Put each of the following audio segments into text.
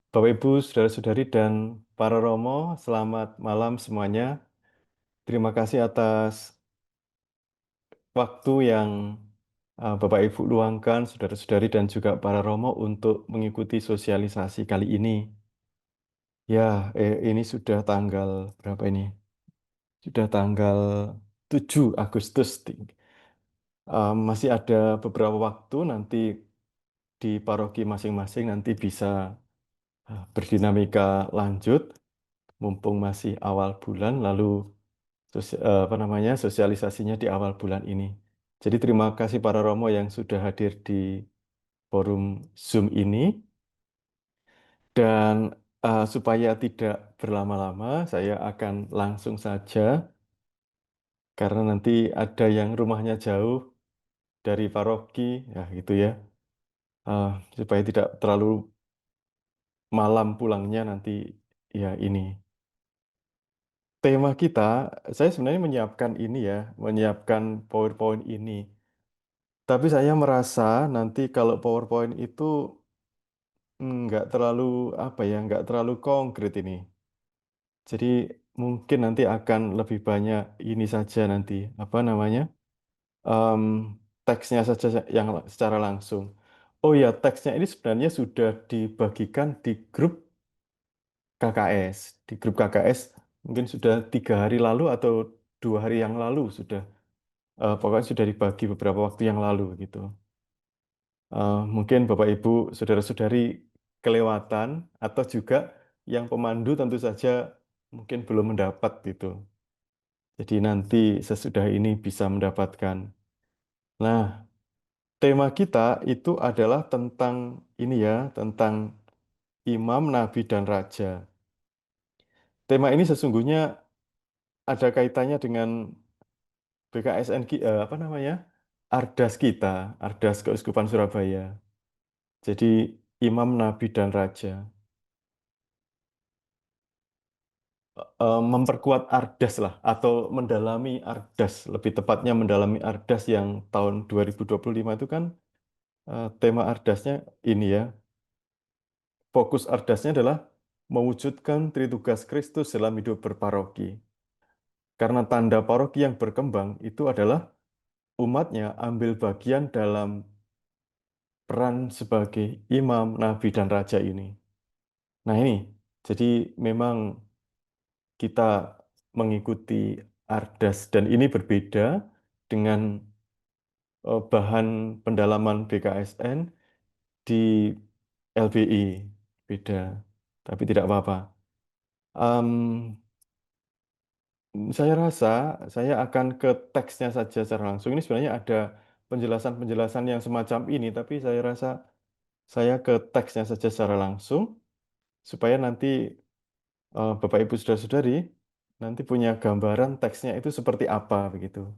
Bapak Ibu, saudara-saudari dan para Romo, selamat malam semuanya. Terima kasih atas waktu yang Bapak Ibu luangkan, saudara-saudari dan juga para Romo untuk mengikuti sosialisasi kali ini. Ya, ini sudah tanggal berapa ini? Sudah tanggal 7 Agustus. Masih ada beberapa waktu nanti di paroki masing-masing nanti bisa berdinamika lanjut, mumpung masih awal bulan, lalu apa namanya sosialisasinya di awal bulan ini. Jadi terima kasih para Romo yang sudah hadir di forum Zoom ini dan supaya tidak berlama-lama saya akan langsung saja karena nanti ada yang rumahnya jauh dari paroki ya gitu ya. Eh, supaya tidak terlalu malam pulangnya nanti ya ini. Tema kita, saya sebenarnya menyiapkan ini ya, menyiapkan PowerPoint ini. Tapi saya merasa nanti kalau PowerPoint itu nggak terlalu apa ya, nggak terlalu konkret ini. Jadi mungkin nanti akan lebih banyak ini saja nanti apa namanya em, teksnya saja yang secara langsung. Oh ya, teksnya ini sebenarnya sudah dibagikan di grup KKS. Di grup KKS mungkin sudah 3 hari lalu atau 2 hari yang lalu sudah pokoknya sudah dibagi beberapa waktu yang lalu gitu. Mungkin Bapak Ibu, saudara-saudari kelewatan atau juga yang pemandu tentu saja mungkin belum mendapat gitu. Jadi nanti sesudah ini bisa mendapatkan. Nah, tema kita itu adalah tentang ini ya, tentang imam, nabi, dan raja. Tema ini sesungguhnya ada kaitannya dengan BKSN, apa namanya, Ardas kita, Ardas Keuskupan Surabaya. Jadi imam, nabi, dan raja. Memperkuat Ardas lah atau mendalami Ardas lebih tepatnya mendalami Ardas yang tahun 2025 itu kan tema Ardasnya ini ya, fokus Ardasnya adalah mewujudkan Tritugas Kristus dalam hidup berparoki, karena tanda paroki yang berkembang itu adalah umatnya ambil bagian dalam peran sebagai imam, nabi, dan raja ini. Nah ini jadi memang kita mengikuti Ardas dan ini berbeda dengan bahan pendalaman BKSN di LBI, beda, tapi tidak apa-apa. Em, saya rasa saya akan ke teksnya saja secara langsung. Ini sebenarnya ada penjelasan-penjelasan yang semacam ini, tapi saya rasa saya ke teksnya saja secara langsung supaya nanti Bapak Ibu Saudara-saudari nanti punya gambaran teksnya itu seperti apa begitu.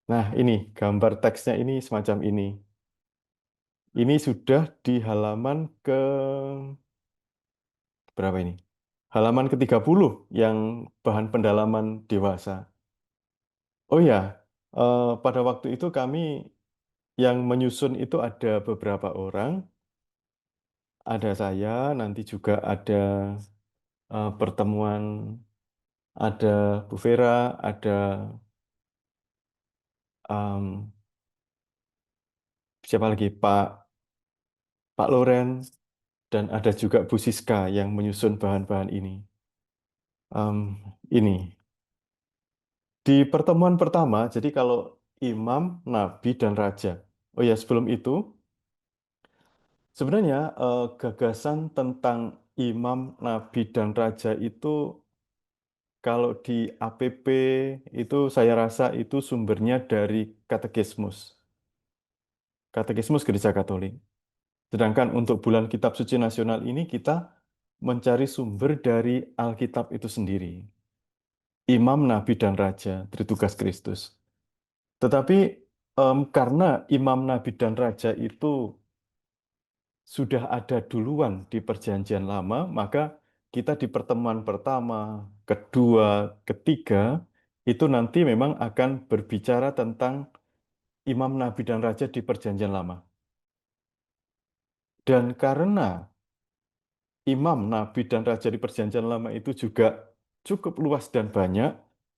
Nah, ini gambar teksnya ini semacam ini. Ini sudah di halaman ke berapa ini? Halaman ke-30 yang bahan pendalaman dewasa. Oh ya, pada waktu itu kami yang menyusun itu ada beberapa orang. Ada saya, nanti juga ada pertemuan, ada Bu Vera, ada em, siapa lagi? Pak Loren, dan ada juga Bu Siska yang menyusun bahan-bahan ini. Ini. Di pertemuan pertama, jadi kalau imam, nabi, dan raja. Oh ya, sebelum itu, sebenarnya gagasan tentang imam, nabi, dan raja itu kalau di APP itu saya rasa itu sumbernya dari Katekismus. Katekismus Gereja Katolik. Sedangkan untuk bulan Kitab Suci Nasional ini kita mencari sumber dari Alkitab itu sendiri. Imam, nabi, dan raja, Tritugas Kristus. Tetapi karena imam, nabi, dan raja itu sudah ada duluan di Perjanjian Lama, maka kita di pertemuan pertama, kedua, ketiga, itu nanti memang akan berbicara tentang imam, nabi, dan raja di Perjanjian Lama. Dan karena imam, nabi, dan raja di Perjanjian Lama itu juga cukup luas dan banyak,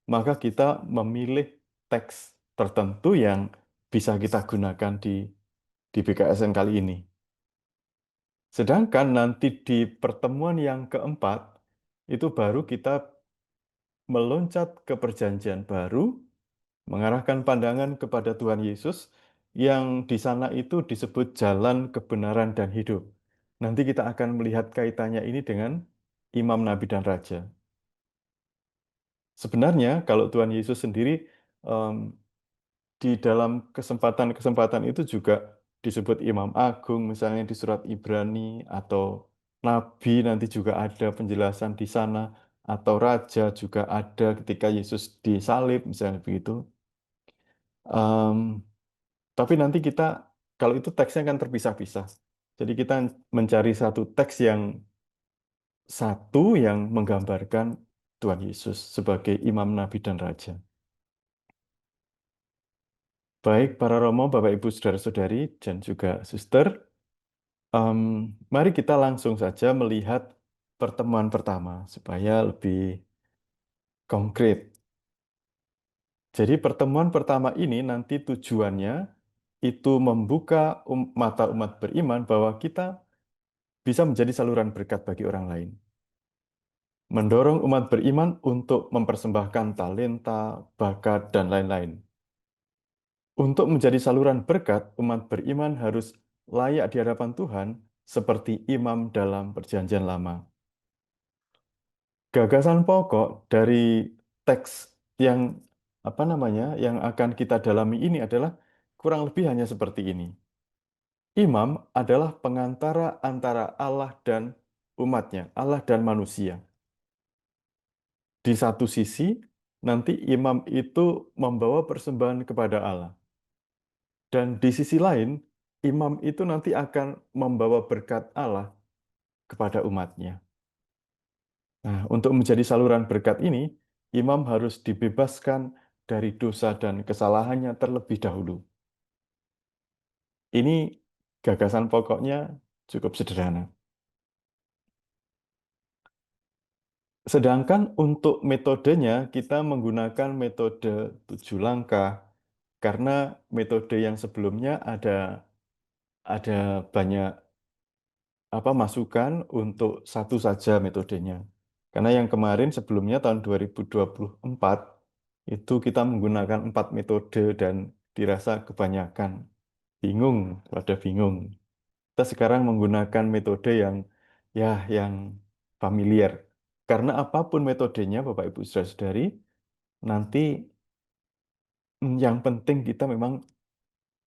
maka kita memilih teks tertentu yang bisa kita gunakan di BKSN kali ini. Sedangkan nanti di pertemuan yang keempat, itu baru kita meloncat ke Perjanjian Baru, mengarahkan pandangan kepada Tuhan Yesus, yang di sana itu disebut jalan kebenaran dan hidup. Nanti kita akan melihat kaitannya ini dengan imam, nabi, dan raja. Sebenarnya kalau Tuhan Yesus sendiri em, di dalam kesempatan-kesempatan itu juga disebut imam agung, misalnya di surat Ibrani, atau nabi nanti juga ada penjelasan di sana, atau raja juga ada ketika Yesus disalib, misalnya begitu. Em, tapi nanti kita, kalau itu teksnya kan terpisah-pisah. Jadi kita mencari satu teks yang satu yang menggambarkan Tuhan Yesus sebagai imam, nabi, dan raja. Baik, para Romo, Bapak, Ibu, Saudara-saudari, dan juga suster, em, mari kita langsung saja melihat pertemuan pertama supaya lebih konkret. Jadi pertemuan pertama ini nanti tujuannya itu membuka mata umat beriman bahwa kita bisa menjadi saluran berkat bagi orang lain. Mendorong umat beriman untuk mempersembahkan talenta, bakat, dan lain-lain. Untuk menjadi saluran berkat, umat beriman harus layak di hadapan Tuhan seperti imam dalam Perjanjian Lama. Gagasan pokok dari teks yang yang akan kita dalami ini adalah kurang lebih hanya seperti ini. Imam adalah pengantara antara Allah dan umatnya, Allah dan manusia. Di satu sisi, nanti imam itu membawa persembahan kepada Allah. Dan di sisi lain, imam itu nanti akan membawa berkat Allah kepada umatnya. Nah, untuk menjadi saluran berkat ini, imam harus dibebaskan dari dosa dan kesalahannya terlebih dahulu. Ini gagasan pokoknya cukup sederhana. Sedangkan untuk metodenya, kita menggunakan metode 7 langkah, karena metode yang sebelumnya ada banyak masukan untuk satu saja metodenya. Karena yang kemarin sebelumnya tahun 2024 itu kita menggunakan 4 metode dan dirasa kebanyakan. Bingung, pada bingung. Kita sekarang menggunakan metode yang familiar. Karena apapun metodenya, Bapak Ibu Saudara-saudari, nanti yang penting kita memang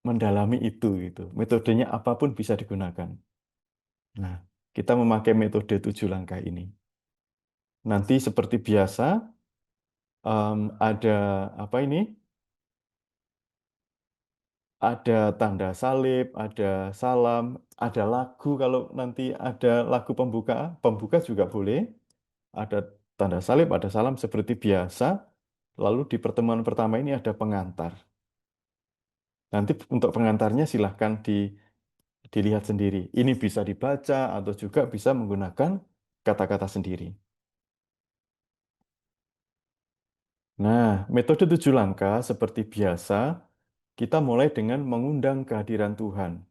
mendalami itu gitu. Metodenya apapun bisa digunakan. Nah, kita memakai metode 7 langkah ini. Nanti seperti biasa, ada apa ini? Ada tanda salib, ada salam, ada lagu. Kalau nanti ada lagu pembuka, pembuka juga boleh. Ada tanda salib, ada salam seperti biasa. Lalu di pertemuan pertama ini ada pengantar. Nanti untuk pengantarnya silahkan dilihat sendiri. Ini bisa dibaca atau juga bisa menggunakan kata-kata sendiri. Nah, metode 7 langkah seperti biasa, kita mulai dengan mengundang kehadiran Tuhan.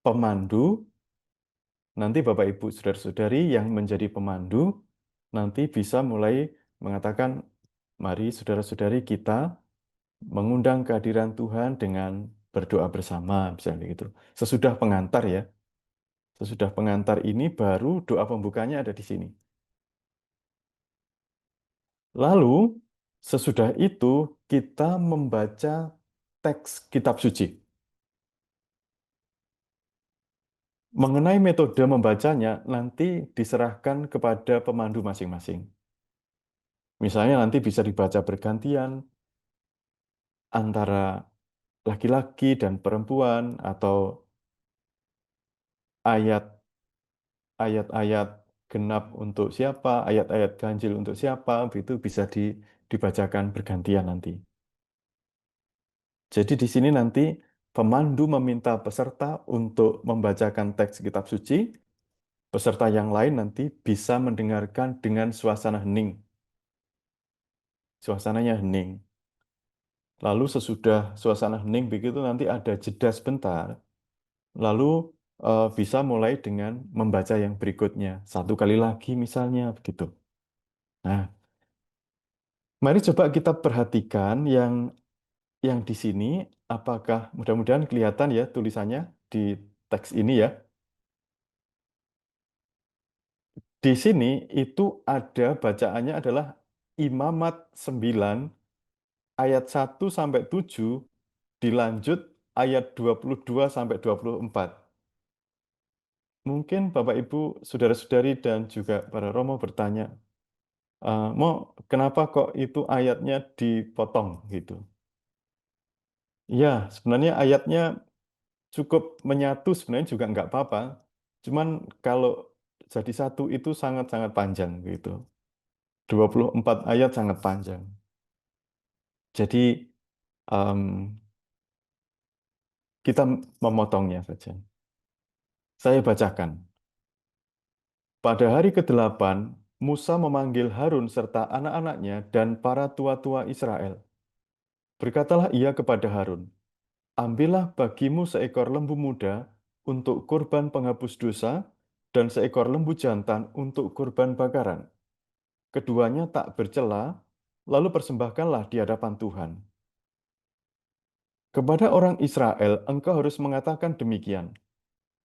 Pemandu, nanti Bapak Ibu Saudara-saudari yang menjadi pemandu, nanti bisa mulai mengatakan, mari saudara-saudari kita mengundang kehadiran Tuhan dengan berdoa bersama, misalnya begitu. Sesudah pengantar ya. Sesudah pengantar ini baru doa pembukanya ada di sini. Lalu sesudah itu kita membaca teks kitab suci. Mengenai metode membacanya nanti diserahkan kepada pemandu masing-masing. Misalnya nanti bisa dibaca bergantian antara laki-laki dan perempuan atau ayat ayat-ayat genap untuk siapa, ayat-ayat ganjil untuk siapa, itu bisa dibacakan bergantian nanti. Jadi di sini nanti Pemandu meminta peserta untuk membacakan teks kitab suci. Peserta yang lain nanti bisa mendengarkan dengan suasana hening. Suasananya hening. Lalu sesudah suasana hening begitu nanti ada jeda sebentar. Lalu bisa mulai dengan membaca yang berikutnya. Satu kali lagi misalnya begitu. Nah, mari coba kita perhatikan yang di sini. Apakah mudah-mudahan kelihatan ya tulisannya di teks ini ya. Di sini itu ada bacaannya adalah Imamat 9 ayat 1 sampai 7 dilanjut ayat 22 sampai 24. Mungkin Bapak Ibu, saudara-saudari dan juga para Romo bertanya, kenapa kok itu ayatnya dipotong gitu? Ya, sebenarnya ayatnya cukup menyatu sebenarnya juga nggak apa-apa. Cuman kalau jadi satu itu sangat-sangat panjang gitu. 24 ayat sangat panjang. Jadi em, kita memotongnya saja. Saya bacakan. Pada hari ke-8, Musa memanggil Harun serta anak-anaknya dan para tua-tua Israel. Berkatalah ia kepada Harun, ambillah bagimu seekor lembu muda untuk kurban penghapus dosa dan seekor lembu jantan untuk kurban bakaran. Keduanya tak bercela, lalu persembahkanlah di hadapan Tuhan. Kepada orang Israel, engkau harus mengatakan demikian.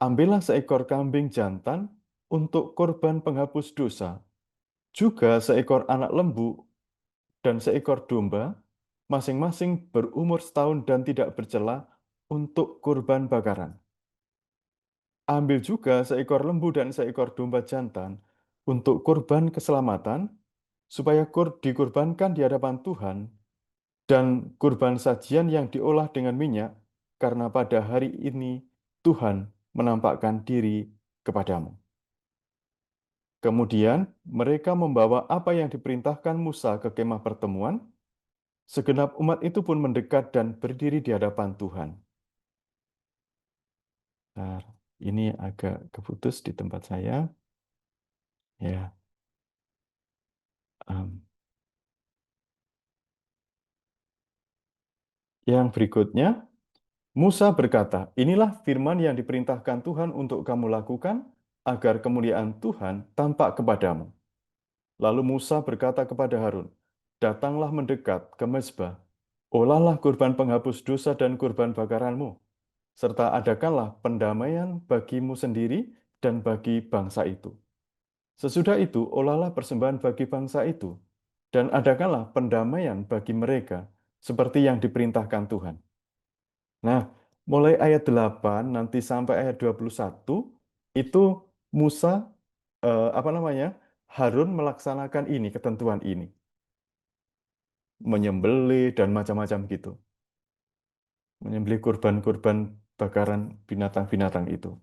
Ambillah seekor kambing jantan untuk kurban penghapus dosa, juga seekor anak lembu dan seekor domba, masing-masing berumur setahun dan tidak bercela untuk kurban bakaran. Ambil juga seekor lembu dan seekor domba jantan untuk kurban keselamatan, supaya dikurbankan di hadapan Tuhan, dan kurban sajian yang diolah dengan minyak, karena pada hari ini Tuhan menampakkan diri kepadamu. Kemudian mereka membawa apa yang diperintahkan Musa ke kemah pertemuan. Segenap umat itu pun mendekat dan berdiri di hadapan Tuhan. Nah, ini agak keputus di tempat saya. Ya, em, yang berikutnya, Musa berkata, inilah firman yang diperintahkan Tuhan untuk kamu lakukan, agar kemuliaan Tuhan tampak kepadamu. Lalu Musa berkata kepada Harun, datanglah mendekat ke mezbah, olahlah kurban penghapus dosa dan kurban bakaranmu, serta adakanlah pendamaian bagimu sendiri dan bagi bangsa itu. Sesudah itu, olahlah persembahan bagi bangsa itu, dan adakanlah pendamaian bagi mereka, seperti yang diperintahkan Tuhan. Nah, mulai ayat 8 nanti sampai ayat 21, itu Musa, apa namanya, Harun melaksanakan ini, ketentuan ini. Menyembelih dan macam-macam gitu. Menyembelih kurban-kurban bakaran binatang-binatang itu.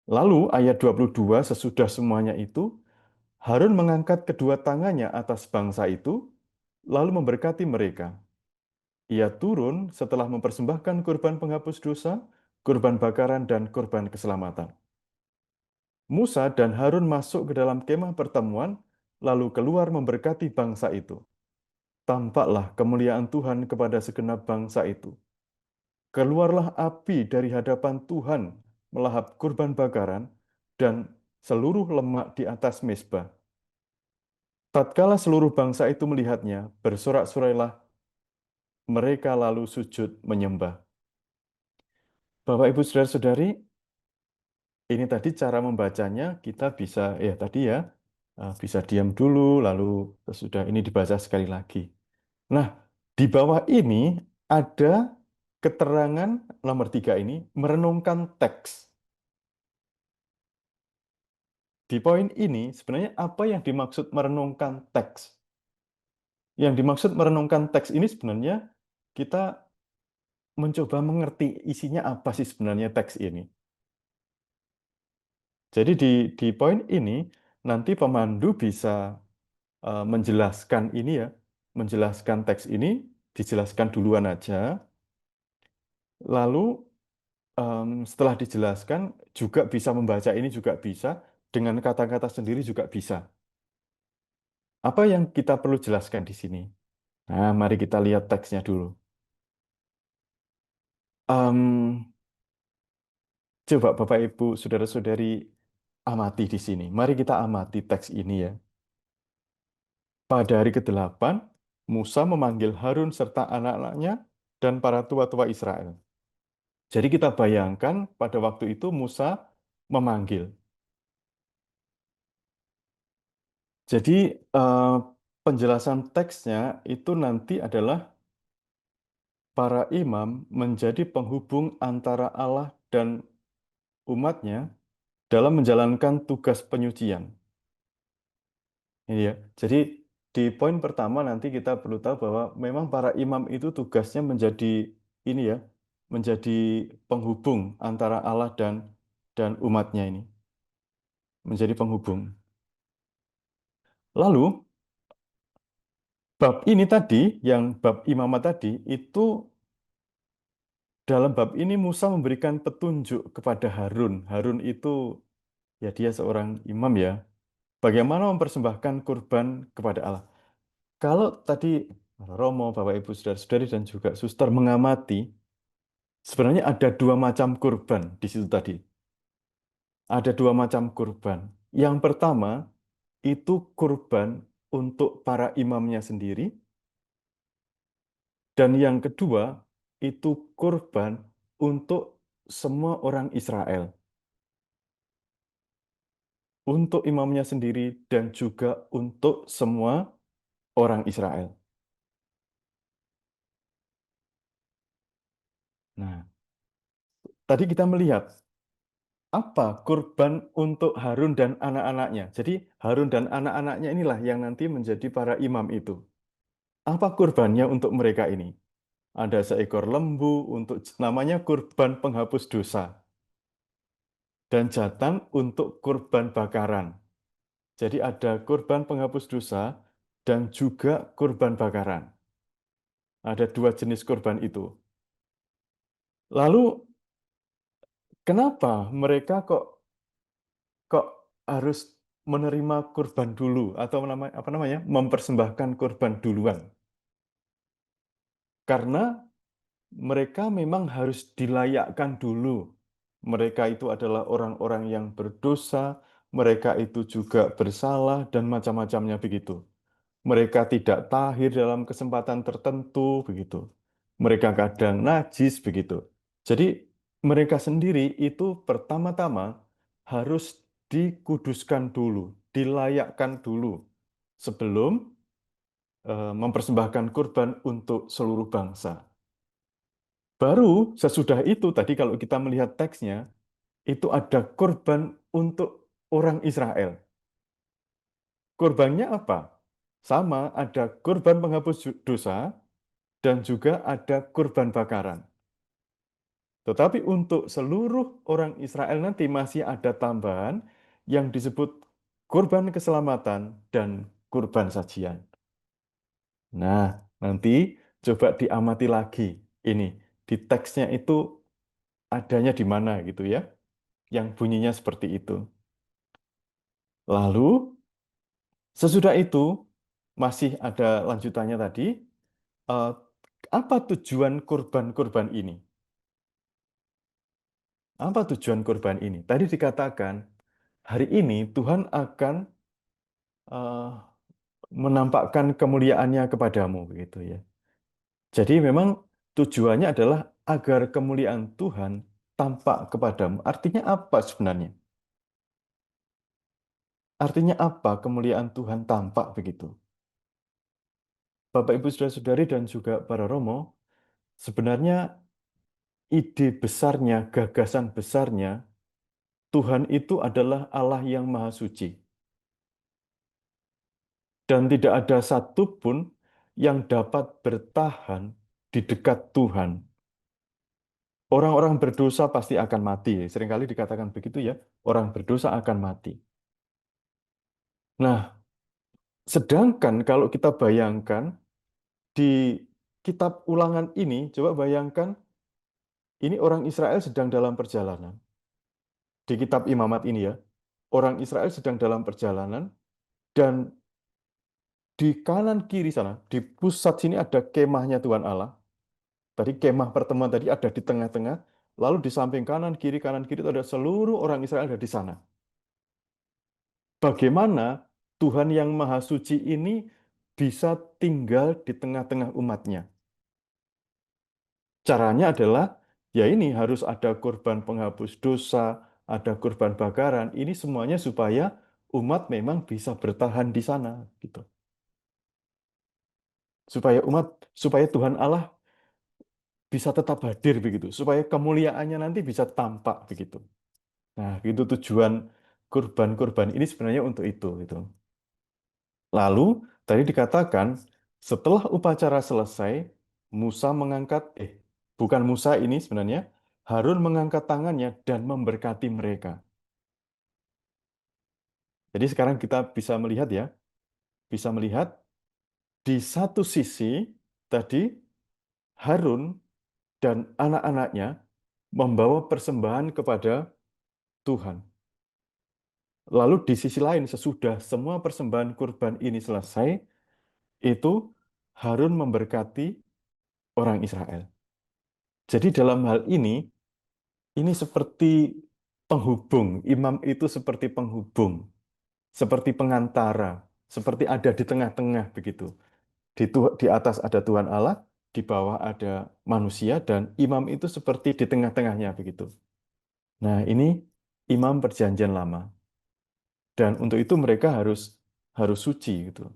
Lalu ayat 22, sesudah semuanya itu, Harun mengangkat kedua tangannya atas bangsa itu, lalu memberkati mereka. Ia turun setelah mempersembahkan kurban penghapus dosa, kurban bakaran, dan kurban keselamatan. Musa dan Harun masuk ke dalam kemah pertemuan, lalu keluar memberkati bangsa itu. Tampaklah kemuliaan Tuhan kepada segenap bangsa itu. Keluarlah api dari hadapan Tuhan, melahap kurban bakaran, dan seluruh lemak di atas mezbah. Tatkala seluruh bangsa itu melihatnya, bersorak-sorailah mereka lalu sujud menyembah. Bapak, Ibu, Saudara-saudari, ini tadi cara membacanya kita bisa, ya tadi ya, bisa diam dulu, lalu sesudah ini dibaca sekali lagi. Nah, di bawah ini ada keterangan nomor 3 ini, merenungkan teks. Di poin ini, sebenarnya apa yang dimaksud merenungkan teks? Yang dimaksud merenungkan teks ini sebenarnya kita mencoba mengerti isinya apa sih sebenarnya teks ini. Jadi di poin ini nanti pemandu bisa menjelaskan ini ya, menjelaskan teks ini, dijelaskan duluan aja. Lalu setelah dijelaskan juga bisa membaca ini juga bisa, dengan kata-kata sendiri juga bisa. Apa yang kita perlu jelaskan di sini? Nah, mari kita lihat teksnya dulu. Em, Coba Bapak Ibu, saudara-saudari amati di sini. Mari kita amati teks ini ya. Pada hari ke-8, Musa memanggil Harun serta anak-anaknya dan para tua-tua Israel. Jadi kita bayangkan pada waktu itu Musa memanggil. Jadi eh, penjelasan teksnya itu nanti adalah para imam menjadi penghubung antara Allah dan umatnya dalam menjalankan tugas penyucian. Ini ya. Jadi di poin pertama nanti kita perlu tahu bahwa memang para imam itu tugasnya menjadi ini ya, menjadi penghubung antara Allah dan umatnya ini, menjadi penghubung. Lalu bab ini tadi, yang bab imamat tadi, itu dalam bab ini Musa memberikan petunjuk kepada Harun. Harun itu ya dia seorang imam ya. Bagaimana mempersembahkan kurban kepada Allah. Kalau tadi Romo, Bapak Ibu, Saudara-saudari dan juga suster mengamati, sebenarnya ada dua macam kurban di situ tadi. Ada dua macam kurban. Yang pertama itu kurban untuk para imamnya sendiri, dan yang kedua itu kurban untuk semua orang Israel, untuk imamnya sendiri dan juga untuk semua orang Israel. Nah, tadi kita melihat apa kurban untuk Harun dan anak-anaknya. Jadi Harun dan anak-anaknya inilah yang nanti menjadi para imam itu. Apa kurbannya untuk mereka ini? Ada seekor lembu untuk namanya kurban penghapus dosa dan jantan untuk kurban bakaran. Jadi ada kurban penghapus dosa dan juga kurban bakaran. Ada dua jenis kurban itu. Lalu kenapa mereka kok kok harus menerima kurban dulu atau apa namanya mempersembahkan kurban duluan? Karena mereka memang harus dilayakkan dulu. Mereka itu adalah orang-orang yang berdosa, mereka itu juga bersalah dan macam-macamnya begitu. Mereka tidak tahir dalam kesempatan tertentu begitu. Mereka kadang najis begitu. Jadi mereka sendiri itu pertama-tama harus dikuduskan dulu, dilayakkan dulu sebelum mempersembahkan kurban untuk seluruh bangsa. Baru sesudah itu tadi kalau kita melihat teksnya itu ada kurban untuk orang Israel. Kurbannya apa? Sama, ada kurban penghapus dosa dan juga ada kurban bakaran. Tetapi untuk seluruh orang Israel nanti masih ada tambahan yang disebut kurban keselamatan dan kurban sajian. Nah, nanti coba diamati lagi ini di teksnya itu adanya di mana gitu ya, yang bunyinya seperti itu. Lalu sesudah itu masih ada lanjutannya tadi, eh, apa tujuan kurban-kurban ini? Apa tujuan kurban ini? Tadi dikatakan hari ini Tuhan akan eh, menampakkan kemuliaannya kepadamu begitu ya. Jadi memang tujuannya adalah agar kemuliaan Tuhan tampak kepadamu. Artinya apa sebenarnya? Artinya apa kemuliaan Tuhan tampak begitu? Bapak Ibu Saudara-saudari dan juga para Romo, sebenarnya ide besarnya, gagasan besarnya, Tuhan itu adalah Allah yang Maha Suci. Dan tidak ada satupun yang dapat bertahan di dekat Tuhan. Orang-orang berdosa pasti akan mati. Seringkali dikatakan begitu ya, orang berdosa akan mati. Nah, sedangkan kalau kita bayangkan di kitab Ulangan ini, coba bayangkan Ini orang Israel sedang dalam perjalanan. Di kitab Imamat ini ya, orang Israel sedang dalam perjalanan dan di kanan kiri sana, di pusat sini ada kemahnya Tuhan Allah. Tadi kemah pertemuan tadi ada di tengah-tengah, lalu di samping kanan kiri itu ada seluruh orang Israel ada di sana. Bagaimana Tuhan yang Maha Suci ini bisa tinggal di tengah-tengah umatnya? Caranya adalah, ya ini harus ada korban penghapus dosa, ada korban bakaran. Ini semuanya supaya umat memang bisa bertahan di sana, gitu. Supaya Tuhan Allah bisa tetap hadir begitu, supaya kemuliaannya nanti bisa tampak begitu. Nah, itu tujuan kurban-kurban ini sebenarnya untuk itu, gitu. Lalu tadi dikatakan setelah upacara selesai, Musa mengangkat, bukan Musa ini sebenarnya, Harun mengangkat tangannya dan memberkati mereka. Jadi sekarang kita bisa melihat di satu sisi tadi Harun dan anak-anaknya membawa persembahan kepada Tuhan. Lalu di sisi lain sesudah semua persembahan kurban ini selesai, itu Harun memberkati orang Israel. Jadi dalam hal ini seperti penghubung. Imam itu seperti penghubung, seperti pengantara, seperti ada di tengah-tengah begitu. Di atas ada Tuhan Allah, di bawah ada manusia, dan imam itu seperti di tengah-tengahnya begitu. Nah, ini imam perjanjian lama. Dan untuk itu mereka harus harus suci gitu.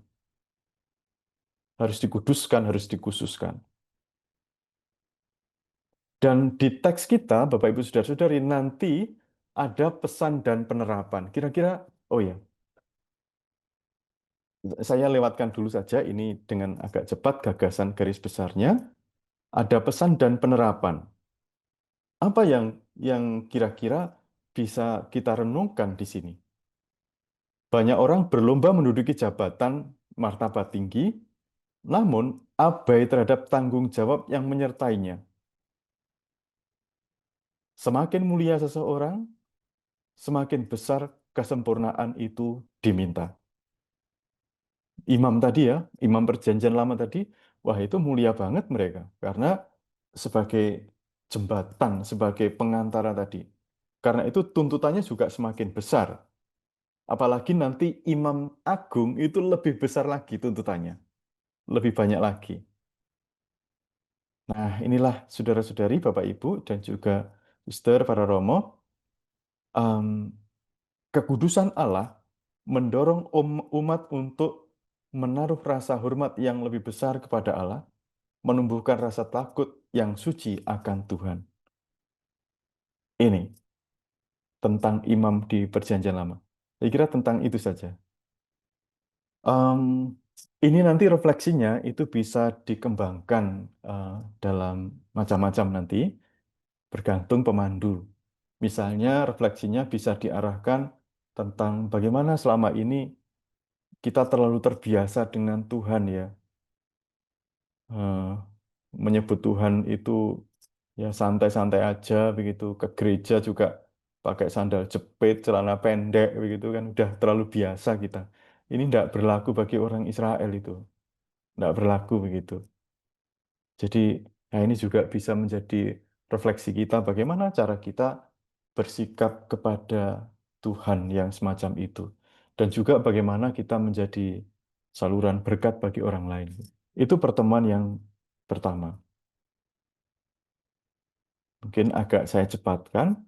Harus dikuduskan, harus dikhususkan. Dan di teks kita, Bapak Ibu Saudara-saudari, nanti ada pesan dan penerapan. Kira-kira, oh ya, saya lewatkan dulu saja ini dengan agak cepat gagasan garis besarnya. Ada pesan dan penerapan. Apa yang kira-kira bisa kita renungkan di sini? Banyak orang berlomba menduduki jabatan martabat tinggi, namun abai terhadap tanggung jawab yang menyertainya. Semakin mulia seseorang, semakin besar kesempurnaan itu diminta. Imam tadi ya, imam perjanjian lama tadi, wah itu mulia banget mereka. Karena sebagai jembatan, sebagai pengantara tadi. Karena itu tuntutannya juga semakin besar. Apalagi nanti imam agung itu lebih besar lagi tuntutannya. Lebih banyak lagi. Nah inilah saudara-saudari, Bapak Ibu, dan juga suster para Romo, em, kekudusan Allah mendorong umat untuk menaruh rasa hormat yang lebih besar kepada Allah, menumbuhkan rasa takut yang suci akan Tuhan. Ini tentang imam di Perjanjian Lama. Saya kira tentang itu saja. Em, ini nanti refleksinya itu bisa dikembangkan eh, dalam macam-macam nanti, bergantung pemandu. Misalnya refleksinya bisa diarahkan tentang bagaimana selama ini kita terlalu terbiasa dengan Tuhan ya. Eh, Menyebut Tuhan itu ya santai-santai aja begitu. Ke gereja juga pakai sandal jepit, celana pendek begitu kan udah terlalu biasa kita. Ini tidak berlaku bagi orang Israel itu. Tidak berlaku begitu. Jadi nah ini juga bisa menjadi refleksi kita bagaimana cara kita bersikap kepada Tuhan yang semacam itu. Dan juga bagaimana kita menjadi saluran berkat bagi orang lain. Itu pertemuan yang pertama. Mungkin agak saya cepatkan.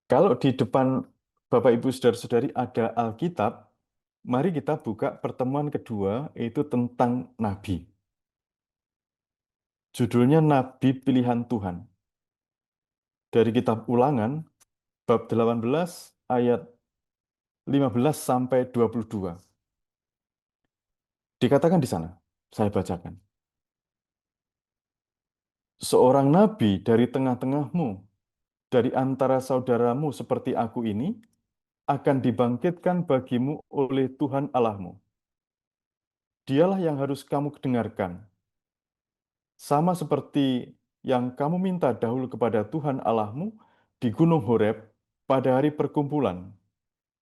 Kalau di depan Bapak Ibu Saudara-saudari ada Alkitab, mari kita buka pertemuan kedua, yaitu tentang nabi. Judulnya Nabi Pilihan Tuhan. Dari kitab Ulangan, bab 18 ayat 15 sampai 22. Dikatakan di sana, saya bacakan. Seorang nabi dari tengah-tengahmu, dari antara saudaramu seperti aku ini, akan dibangkitkan bagimu oleh Tuhan Allahmu. Dialah yang harus kamu dengarkan. Sama seperti yang kamu minta dahulu kepada Tuhan Allahmu di Gunung Horeb pada hari perkumpulan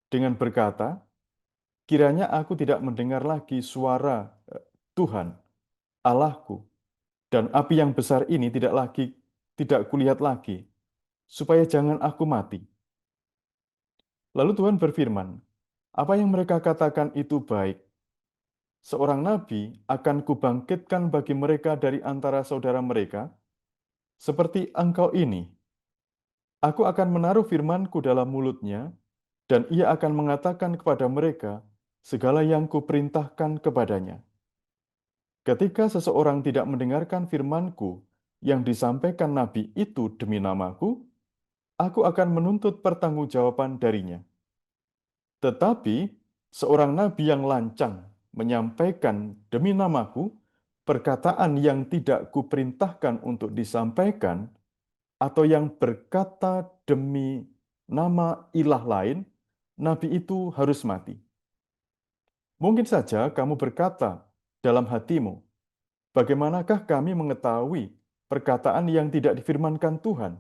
dengan berkata, kiranya aku tidak mendengar lagi suara Tuhan Allahku, dan api yang besar ini tidak kulihat lagi, supaya jangan aku mati. Lalu Tuhan berfirman, apa yang mereka katakan itu baik. Seorang nabi akan kubangkitkan bagi mereka dari antara saudara mereka, seperti engkau ini. Aku akan menaruh firman-Ku dalam mulutnya, dan ia akan mengatakan kepada mereka segala yang kuperintahkan kepadanya. Ketika seseorang tidak mendengarkan firman-Ku yang disampaikan nabi itu demi namaku, aku akan menuntut pertanggungjawaban darinya. Tetapi seorang nabi yang lancang menyampaikan demi namaku perkataan yang tidak kuperintahkan untuk disampaikan, atau yang berkata demi nama ilah lain, nabi itu harus mati. Mungkin saja kamu berkata dalam hatimu, bagaimanakah kami mengetahui perkataan yang tidak difirmankan Tuhan?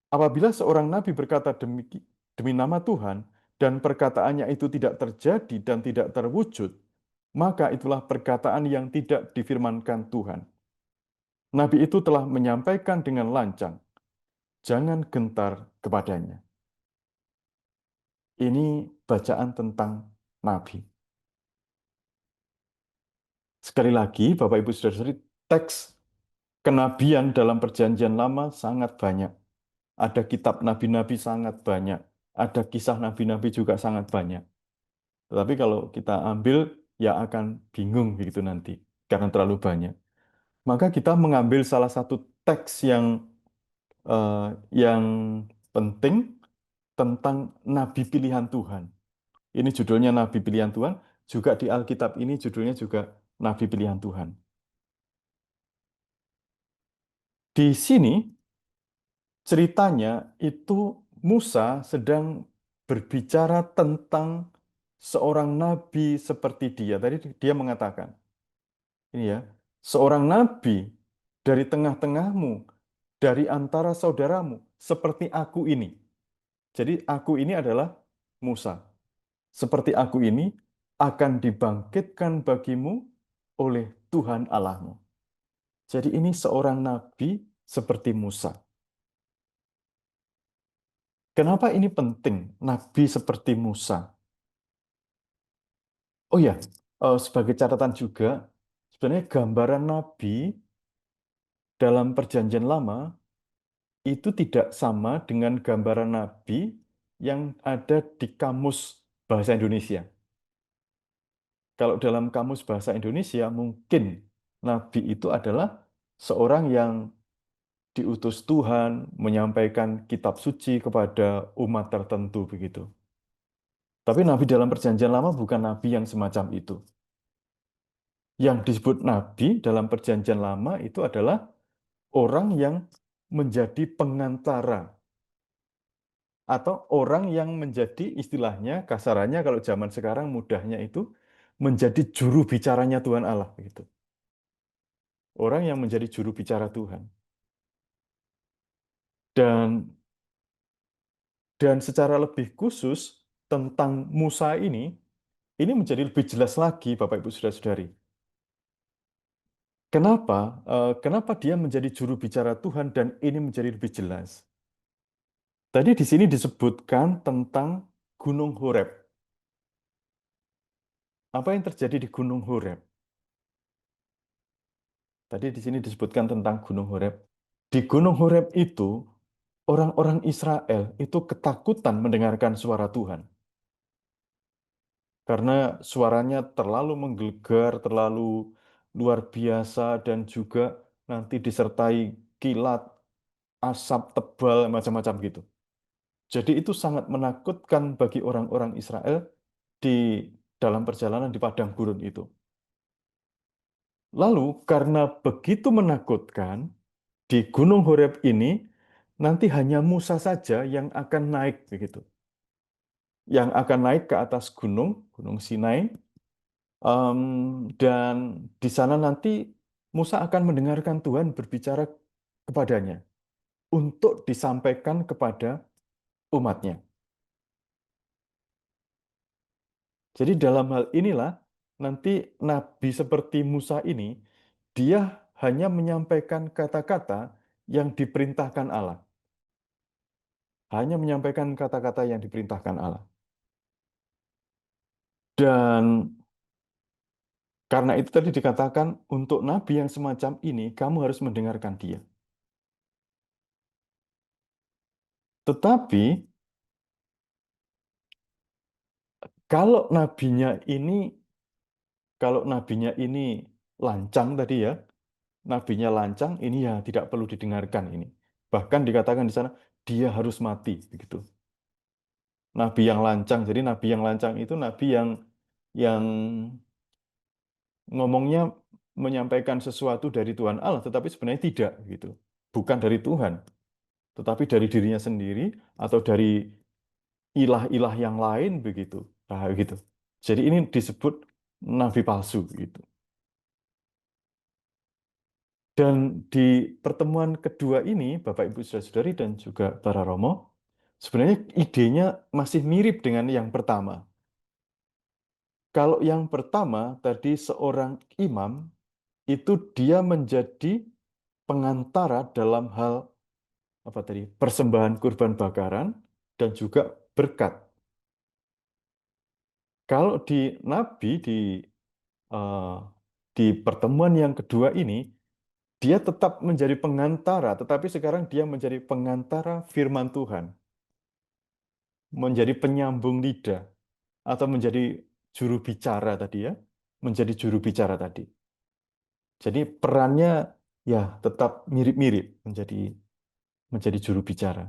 Apabila seorang nabi berkata demi nama Tuhan, dan perkataannya itu tidak terjadi dan tidak terwujud, maka itulah perkataan yang tidak difirmankan Tuhan. Nabi itu telah menyampaikan dengan lancang, jangan gentar kepadanya. Ini bacaan tentang Nabi. Sekali lagi, Bapak Ibu Saudara-saudari, teks kenabian dalam Perjanjian Lama sangat banyak. Ada kitab nabi-nabi sangat banyak. Ada kisah nabi-nabi juga sangat banyak. Tetapi kalau kita ambil, ya akan bingung begitu nanti, karena terlalu banyak. Maka kita mengambil salah satu teks eh, yang penting tentang nabi pilihan Tuhan. Ini judulnya Nabi Pilihan Tuhan, juga di Alkitab ini judulnya juga Nabi Pilihan Tuhan. Di sini ceritanya itu Musa sedang berbicara tentang seorang nabi seperti dia. Tadi dia mengatakan, ini ya, seorang nabi dari tengah-tengahmu, dari antara saudaramu, seperti aku ini. Jadi aku ini adalah Musa. Seperti aku ini akan dibangkitkan bagimu oleh Tuhan Allahmu. Jadi ini seorang nabi seperti Musa. Kenapa ini penting, nabi seperti Musa? Oh ya, sebagai catatan juga, sebenarnya gambaran nabi dalam Perjanjian Lama itu tidak sama dengan gambaran nabi yang ada di kamus bahasa Indonesia. Kalau dalam kamus bahasa Indonesia, mungkin nabi itu adalah seorang yang diutus Tuhan menyampaikan kitab suci kepada umat tertentu begitu. Tapi nabi dalam Perjanjian Lama bukan nabi yang semacam itu. Yang disebut nabi dalam Perjanjian Lama itu adalah orang yang menjadi pengantara, atau orang yang menjadi istilahnya, kasarannya kalau zaman sekarang mudahnya itu menjadi juru bicaranya Tuhan Allah begitu. Orang yang menjadi juru bicara Tuhan. Dan secara lebih khusus tentang Musa ini menjadi lebih jelas lagi Bapak Ibu Saudara-saudari. Kenapa? Kenapa dia menjadi juru bicara Tuhan dan ini menjadi lebih jelas? Tadi di sini disebutkan tentang Gunung Horeb. Apa yang terjadi di Gunung Horeb? Tadi di sini disebutkan tentang Gunung Horeb. Di Gunung Horeb itu, orang-orang Israel itu ketakutan mendengarkan suara Tuhan. Karena suaranya terlalu menggelegar, terlalu luar biasa, dan juga nanti disertai kilat, asap tebal, macam-macam gitu. Jadi itu sangat menakutkan bagi orang-orang Israel di dalam perjalanan di padang gurun itu. Lalu karena begitu menakutkan, di Gunung Horeb ini nanti hanya Musa saja yang akan naik begitu. Yang akan naik ke atas gunung, Gunung Sinai, dan di sana nanti Musa akan mendengarkan Tuhan berbicara kepadanya untuk disampaikan kepada umatnya. Jadi dalam hal inilah nanti nabi seperti Musa ini, dia hanya menyampaikan kata-kata yang diperintahkan Allah. Hanya menyampaikan kata-kata yang diperintahkan Allah. Dan karena itu tadi dikatakan untuk nabi yang semacam ini, kamu harus mendengarkan dia. Tetapi kalau nabinya ini, kalau nabinya ini lancang tadi ya, nabinya lancang, ini ya tidak perlu didengarkan ini. Bahkan dikatakan di sana, dia harus mati, begitu. Nabi yang lancang, jadi nabi yang lancang itu nabi yang ngomongnya menyampaikan sesuatu dari Tuhan Allah, tetapi sebenarnya tidak, gitu. Bukan dari Tuhan, tetapi dari dirinya sendiri atau dari ilah-ilah yang lain, begitu. Nah, gitu. Jadi ini disebut nabi palsu, gitu. Dan di pertemuan kedua ini, Bapak Ibu Saudara-saudari dan juga para Romo, sebenarnya idenya masih mirip dengan yang pertama. Kalau yang pertama tadi seorang imam itu dia menjadi pengantara dalam hal apa tadi? Persembahan kurban bakaran dan juga berkat. Kalau di nabi eh, di pertemuan yang kedua ini dia tetap menjadi pengantara, tetapi sekarang dia menjadi pengantara firman Tuhan, menjadi penyambung lidah, atau menjadi juru bicara tadi ya, menjadi juru bicara tadi. Jadi perannya ya tetap mirip-mirip menjadi menjadi juru bicara.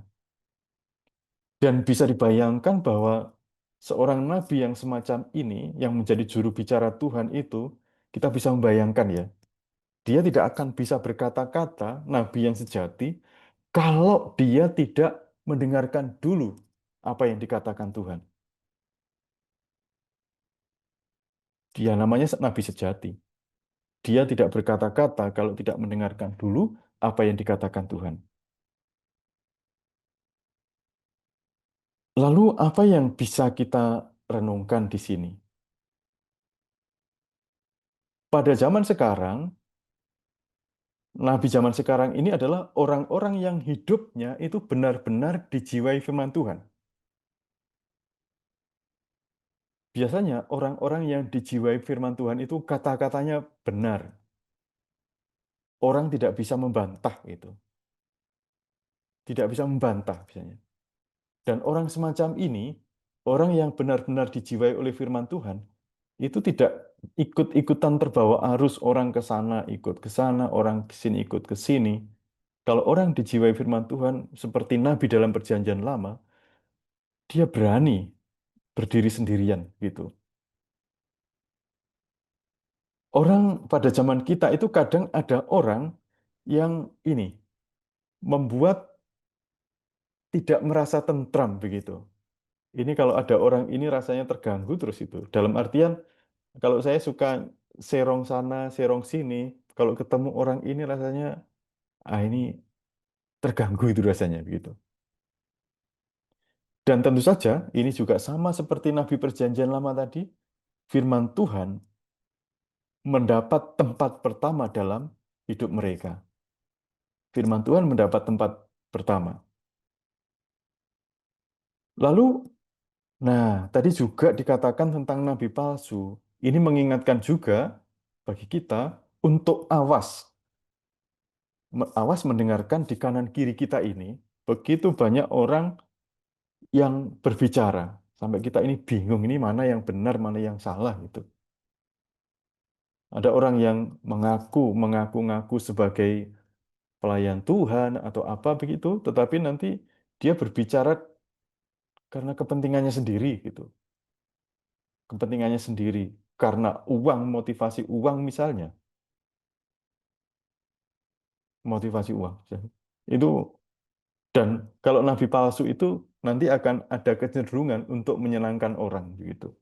Dan bisa dibayangkan bahwa seorang nabi yang semacam ini, yang menjadi juru bicara Tuhan itu, kita bisa membayangkan ya, dia tidak akan bisa berkata-kata, nabi yang sejati, kalau dia tidak mendengarkan dulu apa yang dikatakan Tuhan. Dia namanya nabi sejati. Dia tidak berkata-kata kalau tidak mendengarkan dulu apa yang dikatakan Tuhan. Lalu apa yang bisa kita renungkan di sini? Pada zaman sekarang, nabi zaman sekarang ini adalah orang-orang yang hidupnya itu benar-benar dijiwai firman Tuhan. Biasanya orang-orang yang dijiwai firman Tuhan itu kata-katanya benar. Orang tidak bisa membantah itu. Tidak bisa membantah biasanya. Dan orang semacam ini, orang yang benar-benar dijiwai oleh firman Tuhan, itu tidak ikut-ikutan terbawa arus orang ke sana, ikut ke sana, orang ke sini, ikut ke sini. Kalau orang dijiwai firman Tuhan seperti Nabi dalam Perjanjian Lama, dia berani berdiri sendirian gitu. Orang pada zaman kita itu kadang ada orang yang ini membuat tidak merasa tentram begitu. Ini kalau ada orang ini rasanya terganggu terus itu. Dalam artian kalau saya suka serong sana, serong sini, kalau ketemu orang ini rasanya ini terganggu itu rasanya begitu. Dan tentu saja ini juga sama seperti Nabi Perjanjian Lama tadi, firman Tuhan mendapat tempat pertama dalam hidup mereka. Firman Tuhan mendapat tempat pertama. Lalu, nah, tadi juga dikatakan tentang nabi palsu. Ini mengingatkan juga bagi kita untuk awas, awas mendengarkan di kanan kiri kita ini. Begitu banyak orang yang berbicara sampai kita ini bingung ini mana yang benar, mana yang salah gitu. Ada orang yang mengaku-ngaku sebagai pelayan Tuhan atau apa begitu, tetapi nanti dia berbicara karena kepentingannya sendiri gitu. Kepentingannya sendiri karena uang, motivasi uang misalnya, motivasi uang. Itu dan kalau nabi palsu itu nanti akan ada kecenderungan untuk menyenangkan orang begitu.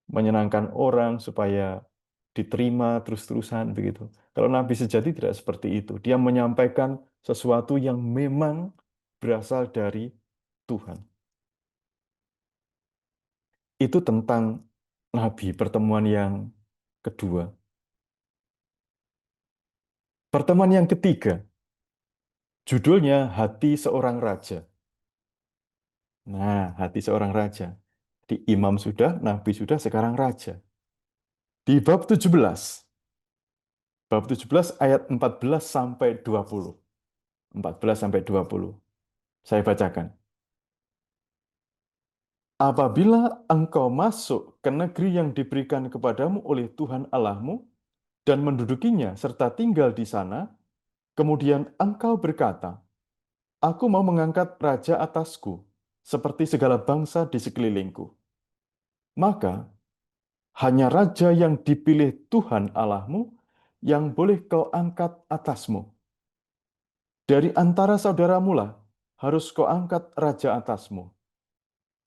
Menyenangkan orang supaya diterima terus-terusan begitu. Kalau nabi sejati tidak seperti itu. Dia menyampaikan sesuatu yang memang berasal dari Tuhan. Itu tentang nabi, pertemuan yang kedua. Pertemuan yang ketiga, judulnya Hati Seorang Raja. Nah, hati seorang raja. Di imam sudah, nabi sudah, sekarang raja. Di bab 17 ayat 14 sampai 20. 14 sampai 20. Saya bacakan. Apabila engkau masuk ke negeri yang diberikan kepadamu oleh Tuhan Allahmu dan mendudukinya serta tinggal di sana, kemudian engkau berkata, Aku mau mengangkat raja atasku, seperti segala bangsa di sekelilingku. Maka hanya raja yang dipilih Tuhan Allahmu yang boleh kau angkat atasmu. Dari antara saudaramu lah harus kau angkat raja atasmu.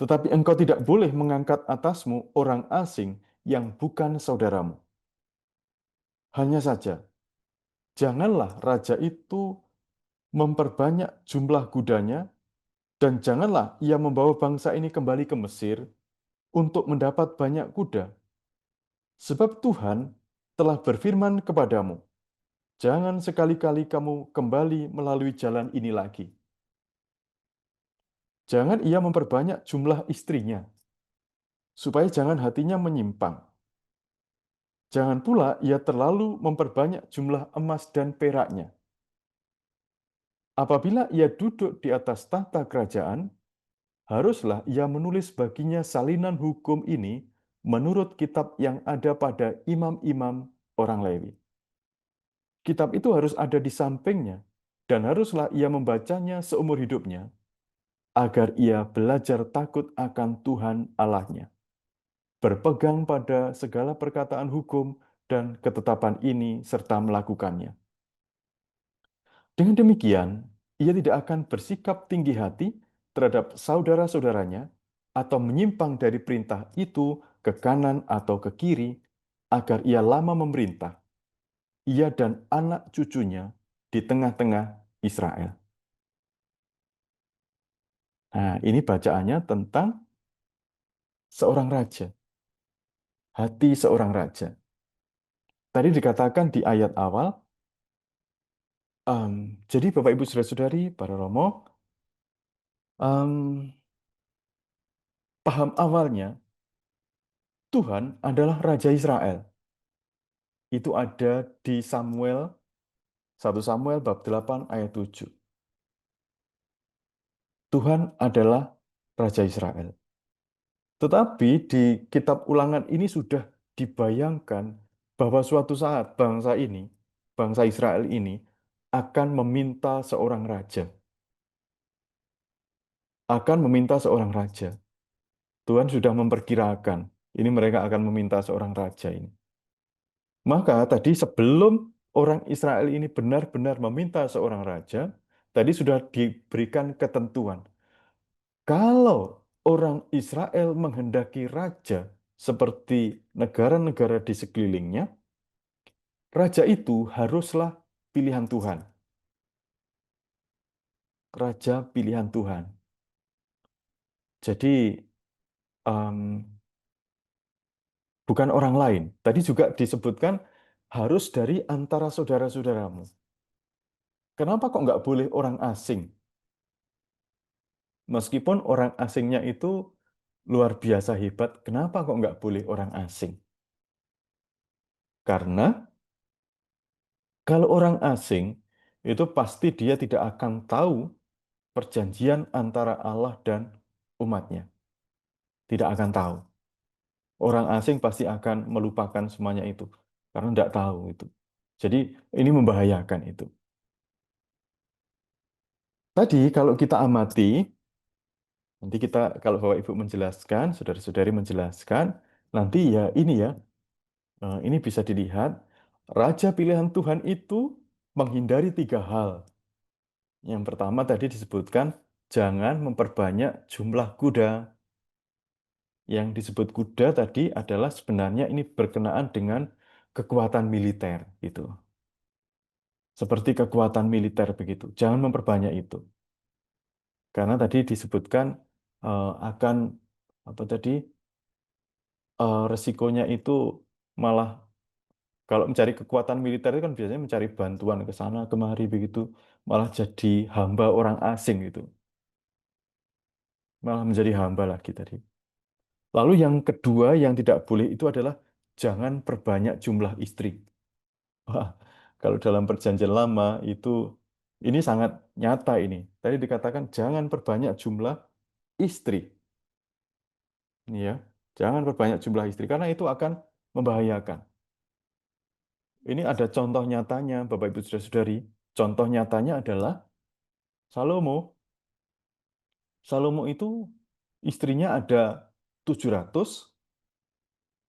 Tetapi engkau tidak boleh mengangkat atasmu orang asing yang bukan saudaramu. Hanya saja, janganlah raja itu memperbanyak jumlah kudanya, dan janganlah ia membawa bangsa ini kembali ke Mesir untuk mendapat banyak kuda. Sebab Tuhan telah berfirman kepadamu, jangan sekali-kali kamu kembali melalui jalan ini lagi. Jangan ia memperbanyak jumlah istrinya, supaya jangan hatinya menyimpang. Jangan pula ia terlalu memperbanyak jumlah emas dan peraknya. Apabila ia duduk di atas tahta kerajaan, haruslah ia menulis baginya salinan hukum ini menurut kitab yang ada pada imam-imam orang Lewi. Kitab itu harus ada di sampingnya, dan haruslah ia membacanya seumur hidupnya, agar ia belajar takut akan Tuhan Allahnya, berpegang pada segala perkataan hukum dan ketetapan ini serta melakukannya. Dengan demikian, ia tidak akan bersikap tinggi hati terhadap saudara-saudaranya atau menyimpang dari perintah itu ke kanan atau ke kiri, agar ia lama memerintah, ia dan anak cucunya di tengah-tengah Israel. Nah, ini bacaannya tentang seorang raja, hati seorang raja. Tadi dikatakan di ayat awal, jadi Bapak Ibu Saudara-saudari, para Romo, paham awalnya Tuhan adalah Raja Israel. Itu ada di Samuel, 1 Samuel bab 8 ayat 7. Tuhan adalah Raja Israel. Tetapi di kitab Ulangan ini sudah dibayangkan bahwa suatu saat bangsa Israel ini akan meminta seorang raja. Akan meminta seorang raja. Tuhan sudah memperkirakan ini mereka akan meminta seorang raja ini. Maka tadi sebelum orang Israel ini benar-benar meminta seorang raja, tadi sudah diberikan ketentuan. Kalau orang Israel menghendaki raja seperti negara-negara di sekelilingnya, raja itu haruslah pilihan Tuhan. Raja pilihan Tuhan. Jadi em, bukan orang lain. Tadi juga disebutkan harus dari antara saudara-saudaramu. Kenapa kok nggak boleh orang asing? Meskipun orang asingnya itu luar biasa hebat, kenapa kok nggak boleh orang asing? Karena kalau orang asing, itu pasti dia tidak akan tahu perjanjian antara Allah dan umatnya. Tidak akan tahu. Orang asing pasti akan melupakan semuanya itu. Karena tidak tahu itu. Jadi ini membahayakan itu. Tadi kalau kita amati, nanti kita kalau Bapak Ibu menjelaskan, saudara-saudari menjelaskan, nanti ya ini ya, ini bisa dilihat, Raja pilihan Tuhan itu menghindari 3 hal. Yang pertama tadi disebutkan, jangan memperbanyak jumlah kuda. Yang disebut kuda tadi adalah sebenarnya ini berkenaan dengan kekuatan militer gitu. Seperti kekuatan militer begitu. Jangan memperbanyak itu. Karena tadi disebutkan akan apa tadi resikonya itu malah kalau mencari kekuatan militer itu kan biasanya mencari bantuan ke sana kemari begitu, malah jadi hamba orang asing gitu. Malah menjadi hamba lagi tadi. Lalu yang kedua yang tidak boleh itu adalah jangan perbanyak jumlah istri. Wah, kalau dalam perjanjian lama itu ini sangat nyata ini. Tadi dikatakan jangan perbanyak jumlah istri. Ini ya, jangan perbanyak jumlah istri karena itu akan membahayakan. Ini ada contoh nyatanya, Bapak Ibu Saudara-saudari. Contoh nyatanya adalah Salomo. Salomo itu istrinya ada 700,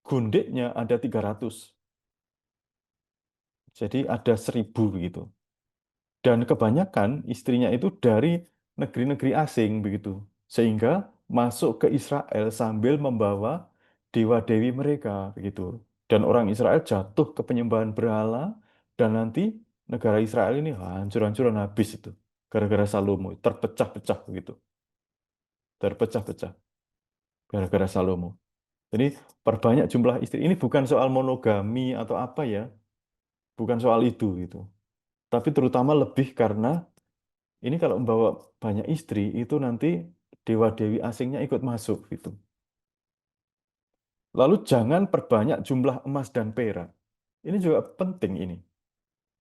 gondeknya ada 300. Jadi ada 1000 begitu. Dan kebanyakan istrinya itu dari negeri-negeri asing begitu. Sehingga masuk ke Israel sambil membawa dewa-dewi mereka begitu. Dan orang Israel jatuh ke penyembahan berhala dan nanti negara Israel ini hancur-hancuran habis itu. Gara-gara Salomo terpecah-pecah begitu. Terpecah-pecah gara-gara Salomo. Jadi perbanyak jumlah istri. Ini bukan soal monogami atau apa ya. Bukan soal itu gitu. Tapi terutama lebih karena ini kalau membawa banyak istri itu nanti dewa-dewi asingnya ikut masuk gitu. Lalu jangan perbanyak jumlah emas dan perak. Ini juga penting ini.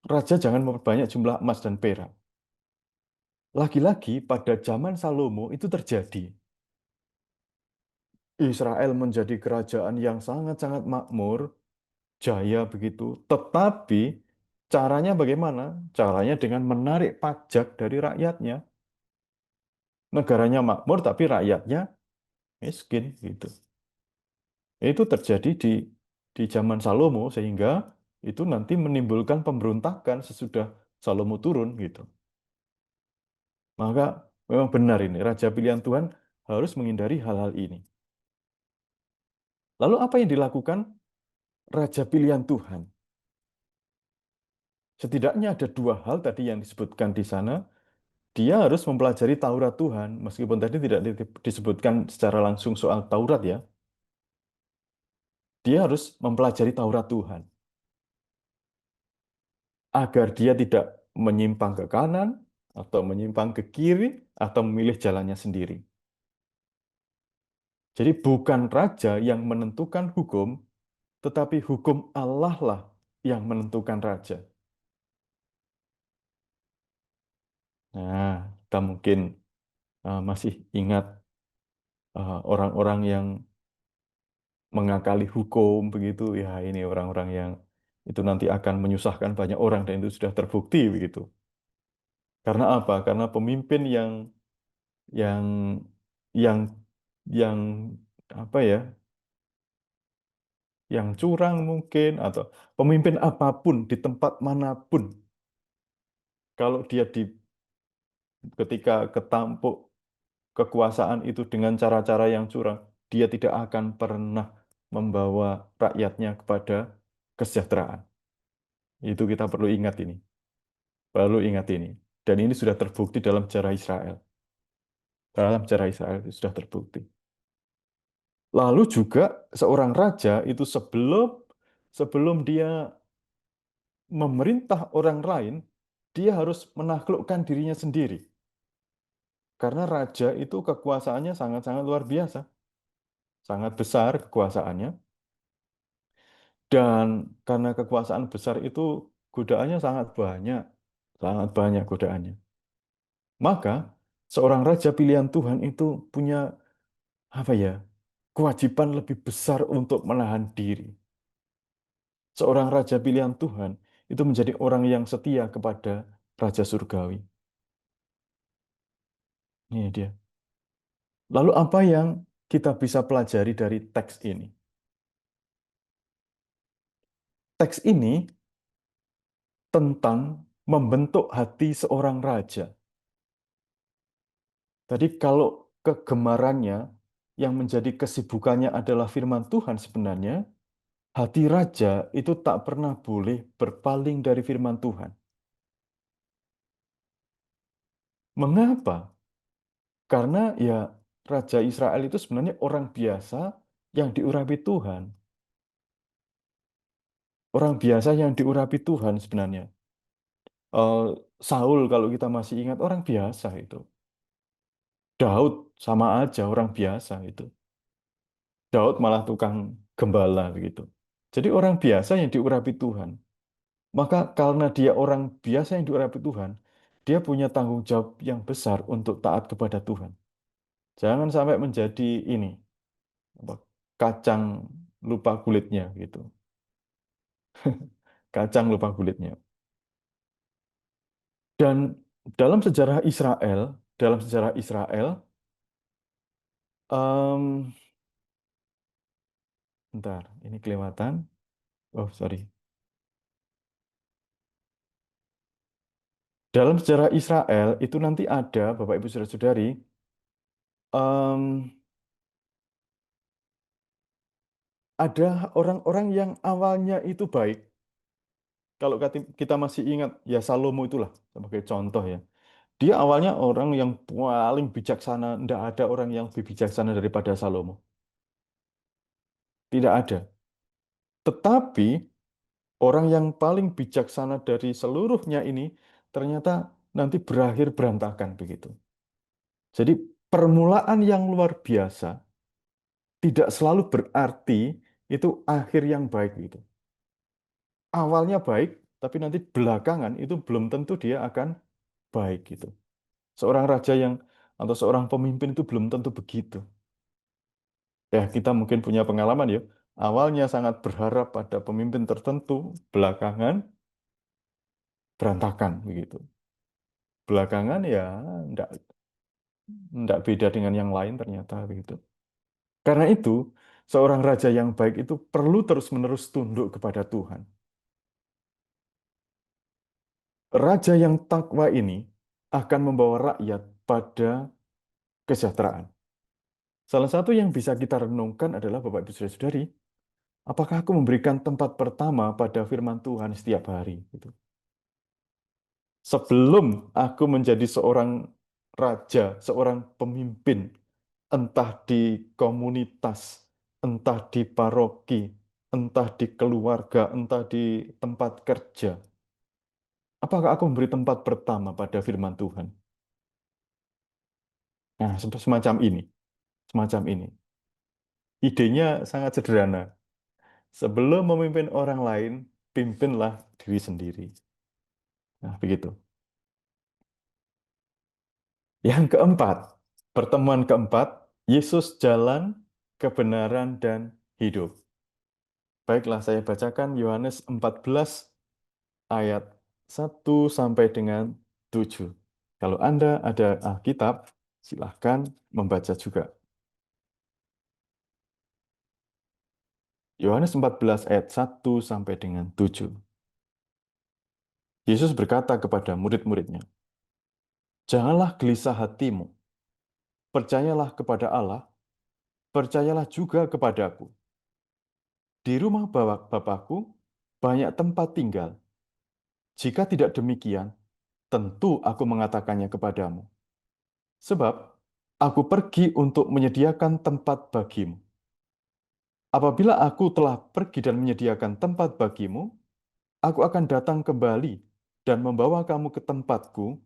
Raja jangan memperbanyak jumlah emas dan perak. Lagi-lagi pada zaman Salomo itu terjadi. Israel menjadi kerajaan yang sangat-sangat makmur, jaya begitu. Tetapi caranya bagaimana? Caranya dengan menarik pajak dari rakyatnya. Negaranya makmur tapi rakyatnya miskin gitu. Itu terjadi di zaman Salomo sehingga itu nanti menimbulkan pemberontakan sesudah Salomo turun gitu. Maka memang benar ini raja pilihan Tuhan harus menghindari hal-hal ini. Lalu apa yang dilakukan raja pilihan Tuhan? Setidaknya ada dua hal tadi yang disebutkan di sana. Dia harus mempelajari Taurat Tuhan, meskipun tadi tidak disebutkan secara langsung soal Taurat ya. Dia harus mempelajari Taurat Tuhan agar dia tidak menyimpang ke kanan atau menyimpang ke kiri atau memilih jalannya sendiri. Jadi bukan raja yang menentukan hukum, tetapi hukum Allah lah yang menentukan raja. Nah, kita mungkin masih ingat orang-orang yang mengakali hukum begitu, ya ini orang-orang yang itu nanti akan menyusahkan banyak orang dan itu sudah terbukti begitu. Karena apa? Karena pemimpin yang yang yang apa ya? Yang curang mungkin atau pemimpin apapun di tempat manapun kalau dia ketika ketampuk kekuasaan itu dengan cara-cara yang curang, dia tidak akan pernah membawa rakyatnya kepada kesejahteraan. Itu kita perlu ingat ini. Perlu ingat ini. Dan ini sudah terbukti dalam sejarah Israel. Dalam sejarah Israel itu sudah terbukti. Lalu juga seorang raja itu sebelum sebelum dia memerintah orang lain, dia harus menaklukkan dirinya sendiri. Karena raja itu kekuasaannya sangat-sangat luar biasa, sangat besar kekuasaannya. Dan karena kekuasaan besar itu godaannya sangat banyak godaannya. Maka seorang raja pilihan Tuhan itu punya apa ya? Kewajiban lebih besar untuk menahan diri. Seorang raja pilihan Tuhan itu menjadi orang yang setia kepada Raja Surgawi. Ini dia. Lalu apa yang kita bisa pelajari dari teks ini? Teks ini tentang membentuk hati seorang raja. Jadi kalau kegemarannya yang menjadi kesibukannya adalah firman Tuhan sebenarnya, Hati raja itu tak pernah boleh berpaling dari firman Tuhan. Mengapa? Karena ya Raja Israel itu sebenarnya orang biasa yang diurapi Tuhan. Orang biasa yang diurapi Tuhan sebenarnya. Eh, Saul kalau kita masih ingat orang biasa itu. Daud sama aja orang biasa itu. Daud malah tukang gembala begitu. Jadi orang biasa yang diurapi Tuhan. Maka karena dia orang biasa yang diurapi Tuhan, dia punya tanggung jawab yang besar untuk taat kepada Tuhan. Jangan sampai menjadi ini, apa, kacang lupa kulitnya gitu. Kacang lupa kulitnya. Dan dalam sejarah Israel, em, bentar, ini kelewatan. Oh, sorry. Dalam sejarah Israel itu nanti ada, Bapak Ibu Saudara-saudari, em, ada orang-orang yang awalnya itu baik. Kalau kita masih ingat, ya Salomo itulah sebagai contoh ya. Dia awalnya orang yang paling bijaksana, tidak ada orang yang lebih bijaksana daripada Salomo. Tidak ada. Tetapi orang yang paling bijaksana dari seluruhnya ini ternyata nanti berakhir berantakan begitu. Jadi permulaan yang luar biasa tidak selalu berarti itu akhir yang baik gitu. Awalnya baik, tapi nanti belakangan itu belum tentu dia akan baik gitu. Seorang raja yang atau seorang pemimpin itu belum tentu begitu. Ya, kita mungkin punya pengalaman ya. Awalnya sangat berharap pada pemimpin tertentu, belakangan berantakan begitu. Belakangan ya enggak beda dengan yang lain ternyata begitu. Karena itu, seorang raja yang baik itu perlu terus-menerus tunduk kepada Tuhan. Raja yang takwa ini akan membawa rakyat pada kesejahteraan. Salah satu yang bisa kita renungkan adalah Bapak Ibu Saudara-saudari, apakah aku memberikan tempat pertama pada firman Tuhan setiap hari? Gitu. Sebelum aku menjadi seorang raja, seorang pemimpin, entah di komunitas, entah di paroki, entah di keluarga, entah di tempat kerja. Apakah aku memberi tempat pertama pada firman Tuhan? Nah, semacam ini, semacam ini. Idenya sangat sederhana. Sebelum memimpin orang lain, pimpinlah diri sendiri. Nah, begitu. Yang keempat, pertemuan keempat, Yesus jalan, kebenaran, dan hidup. Baiklah, saya bacakan Yohanes 14 ayat 1 sampai dengan 7. Kalau Anda ada Alkitab, silahkan membaca juga. Yohanes 14 ayat 1 sampai dengan 7. Yesus berkata kepada murid-muridnya, "Janganlah gelisah hatimu, percayalah kepada Allah, percayalah juga kepadaku. Di rumah Bapakku banyak tempat tinggal. Jika tidak demikian, tentu aku mengatakannya kepadamu. Sebab aku pergi untuk menyediakan tempat bagimu. Apabila aku telah pergi dan menyediakan tempat bagimu, aku akan datang kembali dan membawa kamu ke tempatku,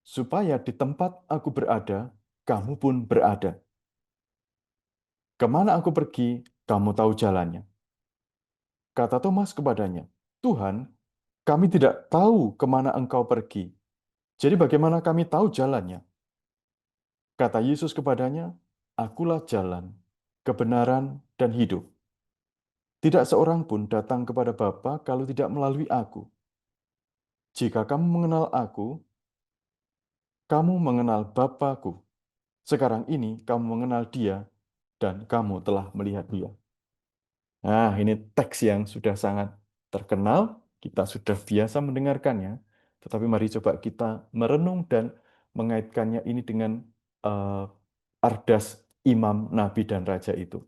supaya di tempat aku berada, kamu pun berada. Kemana aku pergi, kamu tahu jalannya." Kata Thomas kepadanya, "Tuhan, kami tidak tahu kemana engkau pergi. Jadi bagaimana kami tahu jalannya?" Kata Yesus kepadanya, "Akulah jalan, kebenaran, dan hidup. Tidak seorang pun datang kepada Bapa kalau tidak melalui aku. Jika kamu mengenal aku, kamu mengenal Bapakku. Sekarang ini kamu mengenal Dia, dan kamu telah melihat Dia." Nah, ini teks yang sudah sangat terkenal, kita sudah biasa mendengarkannya, tetapi mari coba kita merenung dan mengaitkannya ini dengan eh, ardas imam, nabi, dan raja itu.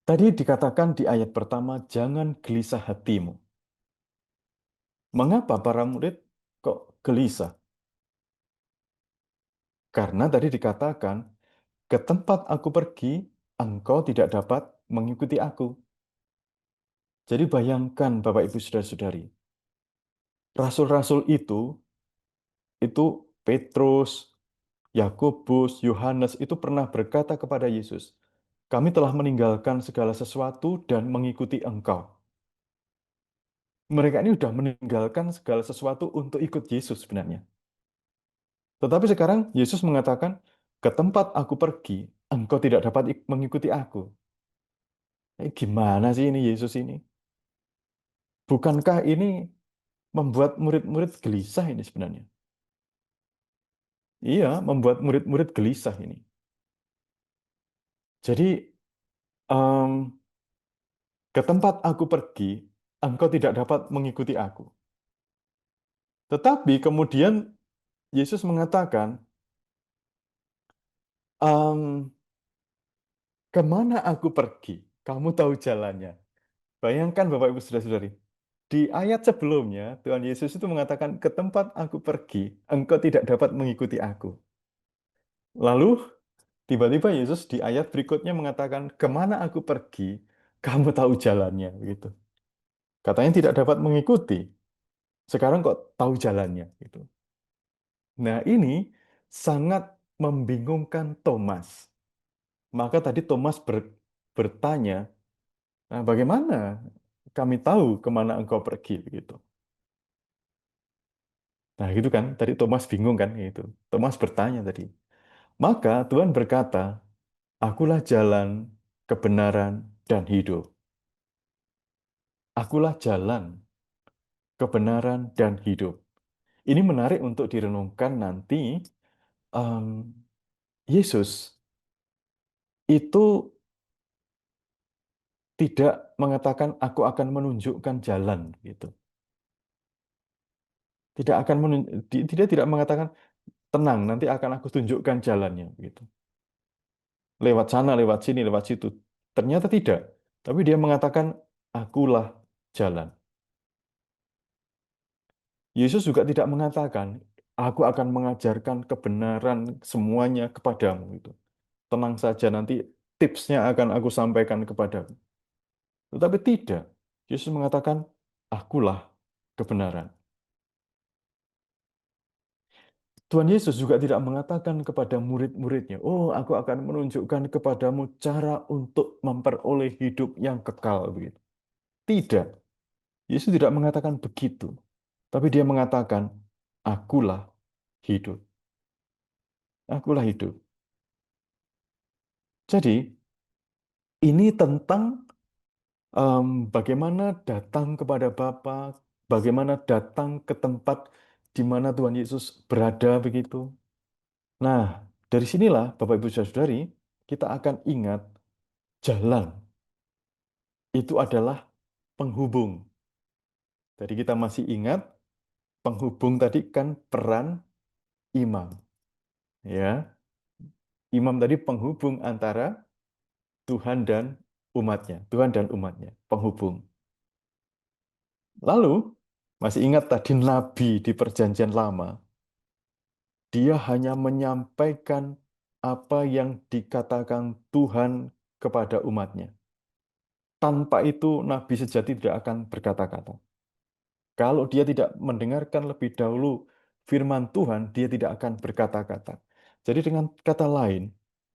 Tadi dikatakan di ayat pertama, jangan gelisah hatimu. Mengapa para murid kok gelisah? Karena tadi dikatakan, ke tempat aku pergi, engkau tidak dapat mengikuti aku. Jadi bayangkan Bapak Ibu Saudara-saudari, rasul-rasul itu Petrus, Yakobus, Yohanes itu pernah berkata kepada Yesus, kami telah meninggalkan segala sesuatu dan mengikuti engkau. Mereka ini sudah meninggalkan segala sesuatu untuk ikut Yesus sebenarnya. Tetapi sekarang Yesus mengatakan, ke tempat aku pergi, engkau tidak dapat mengikuti aku. Gimana sih ini Yesus ini? Bukankah ini membuat murid-murid gelisah ini sebenarnya? Iya, membuat murid-murid gelisah ini. Jadi, em, ke tempat aku pergi, engkau tidak dapat mengikuti aku. Tetapi kemudian Yesus mengatakan, em, kemana aku pergi? Kamu tahu jalannya. Bayangkan Bapak Ibu Saudara-saudari, di ayat sebelumnya Tuhan Yesus itu mengatakan, ke tempat aku pergi, engkau tidak dapat mengikuti aku. Lalu tiba-tiba Yesus di ayat berikutnya mengatakan, kemana aku pergi, kamu tahu jalannya. Gitu. Katanya tidak dapat mengikuti, sekarang kok tahu jalannya. Gitu. Nah ini sangat membingungkan Thomas. Maka tadi Thomas bertanya, nah, bagaimana kami tahu kemana engkau pergi? Gitu. Nah gitu kan, tadi Thomas bingung kan? Gitu. Thomas bertanya tadi. Maka Tuhan berkata, akulah jalan, kebenaran, dan hidup. Akulah jalan, kebenaran, dan hidup. Ini menarik untuk direnungkan nanti. em, Yesus itu tidak mengatakan aku akan menunjukkan jalan gitu. Tidak akan dia tidak mengatakan tenang nanti akan aku tunjukkan jalannya gitu. Lewat sana, lewat sini, lewat situ. Ternyata tidak. Tapi dia mengatakan akulah jalan. Yesus juga tidak mengatakan aku akan mengajarkan kebenaran semuanya kepadamu itu. Tenang saja nanti tipsnya akan aku sampaikan kepadamu. Tetapi tidak. Yesus mengatakan akulah kebenaran. Tuhan Yesus juga tidak mengatakan kepada murid-muridnya, oh aku akan menunjukkan kepadamu cara untuk memperoleh hidup yang kekal. Begitu. Tidak, Yesus tidak mengatakan begitu. Tapi dia mengatakan, akulah hidup. Akulah hidup. Jadi, ini tentang bagaimana datang kepada Bapa, bagaimana datang ke tempat di mana Tuhan Yesus berada begitu. Nah, dari sinilah Bapak Ibu Saudari, kita akan ingat jalan itu adalah penghubung. Jadi kita masih ingat penghubung tadi kan peran imam, ya. Imam tadi penghubung antara Tuhan dan umatnya, Tuhan dan umatnya, penghubung. Lalu masih ingat tadi Nabi di Perjanjian Lama, dia hanya menyampaikan apa yang dikatakan Tuhan kepada umatnya. Tanpa itu Nabi sejati tidak akan berkata-kata. Kalau dia tidak mendengarkan lebih dahulu firman Tuhan, dia tidak akan berkata-kata. Jadi dengan kata lain,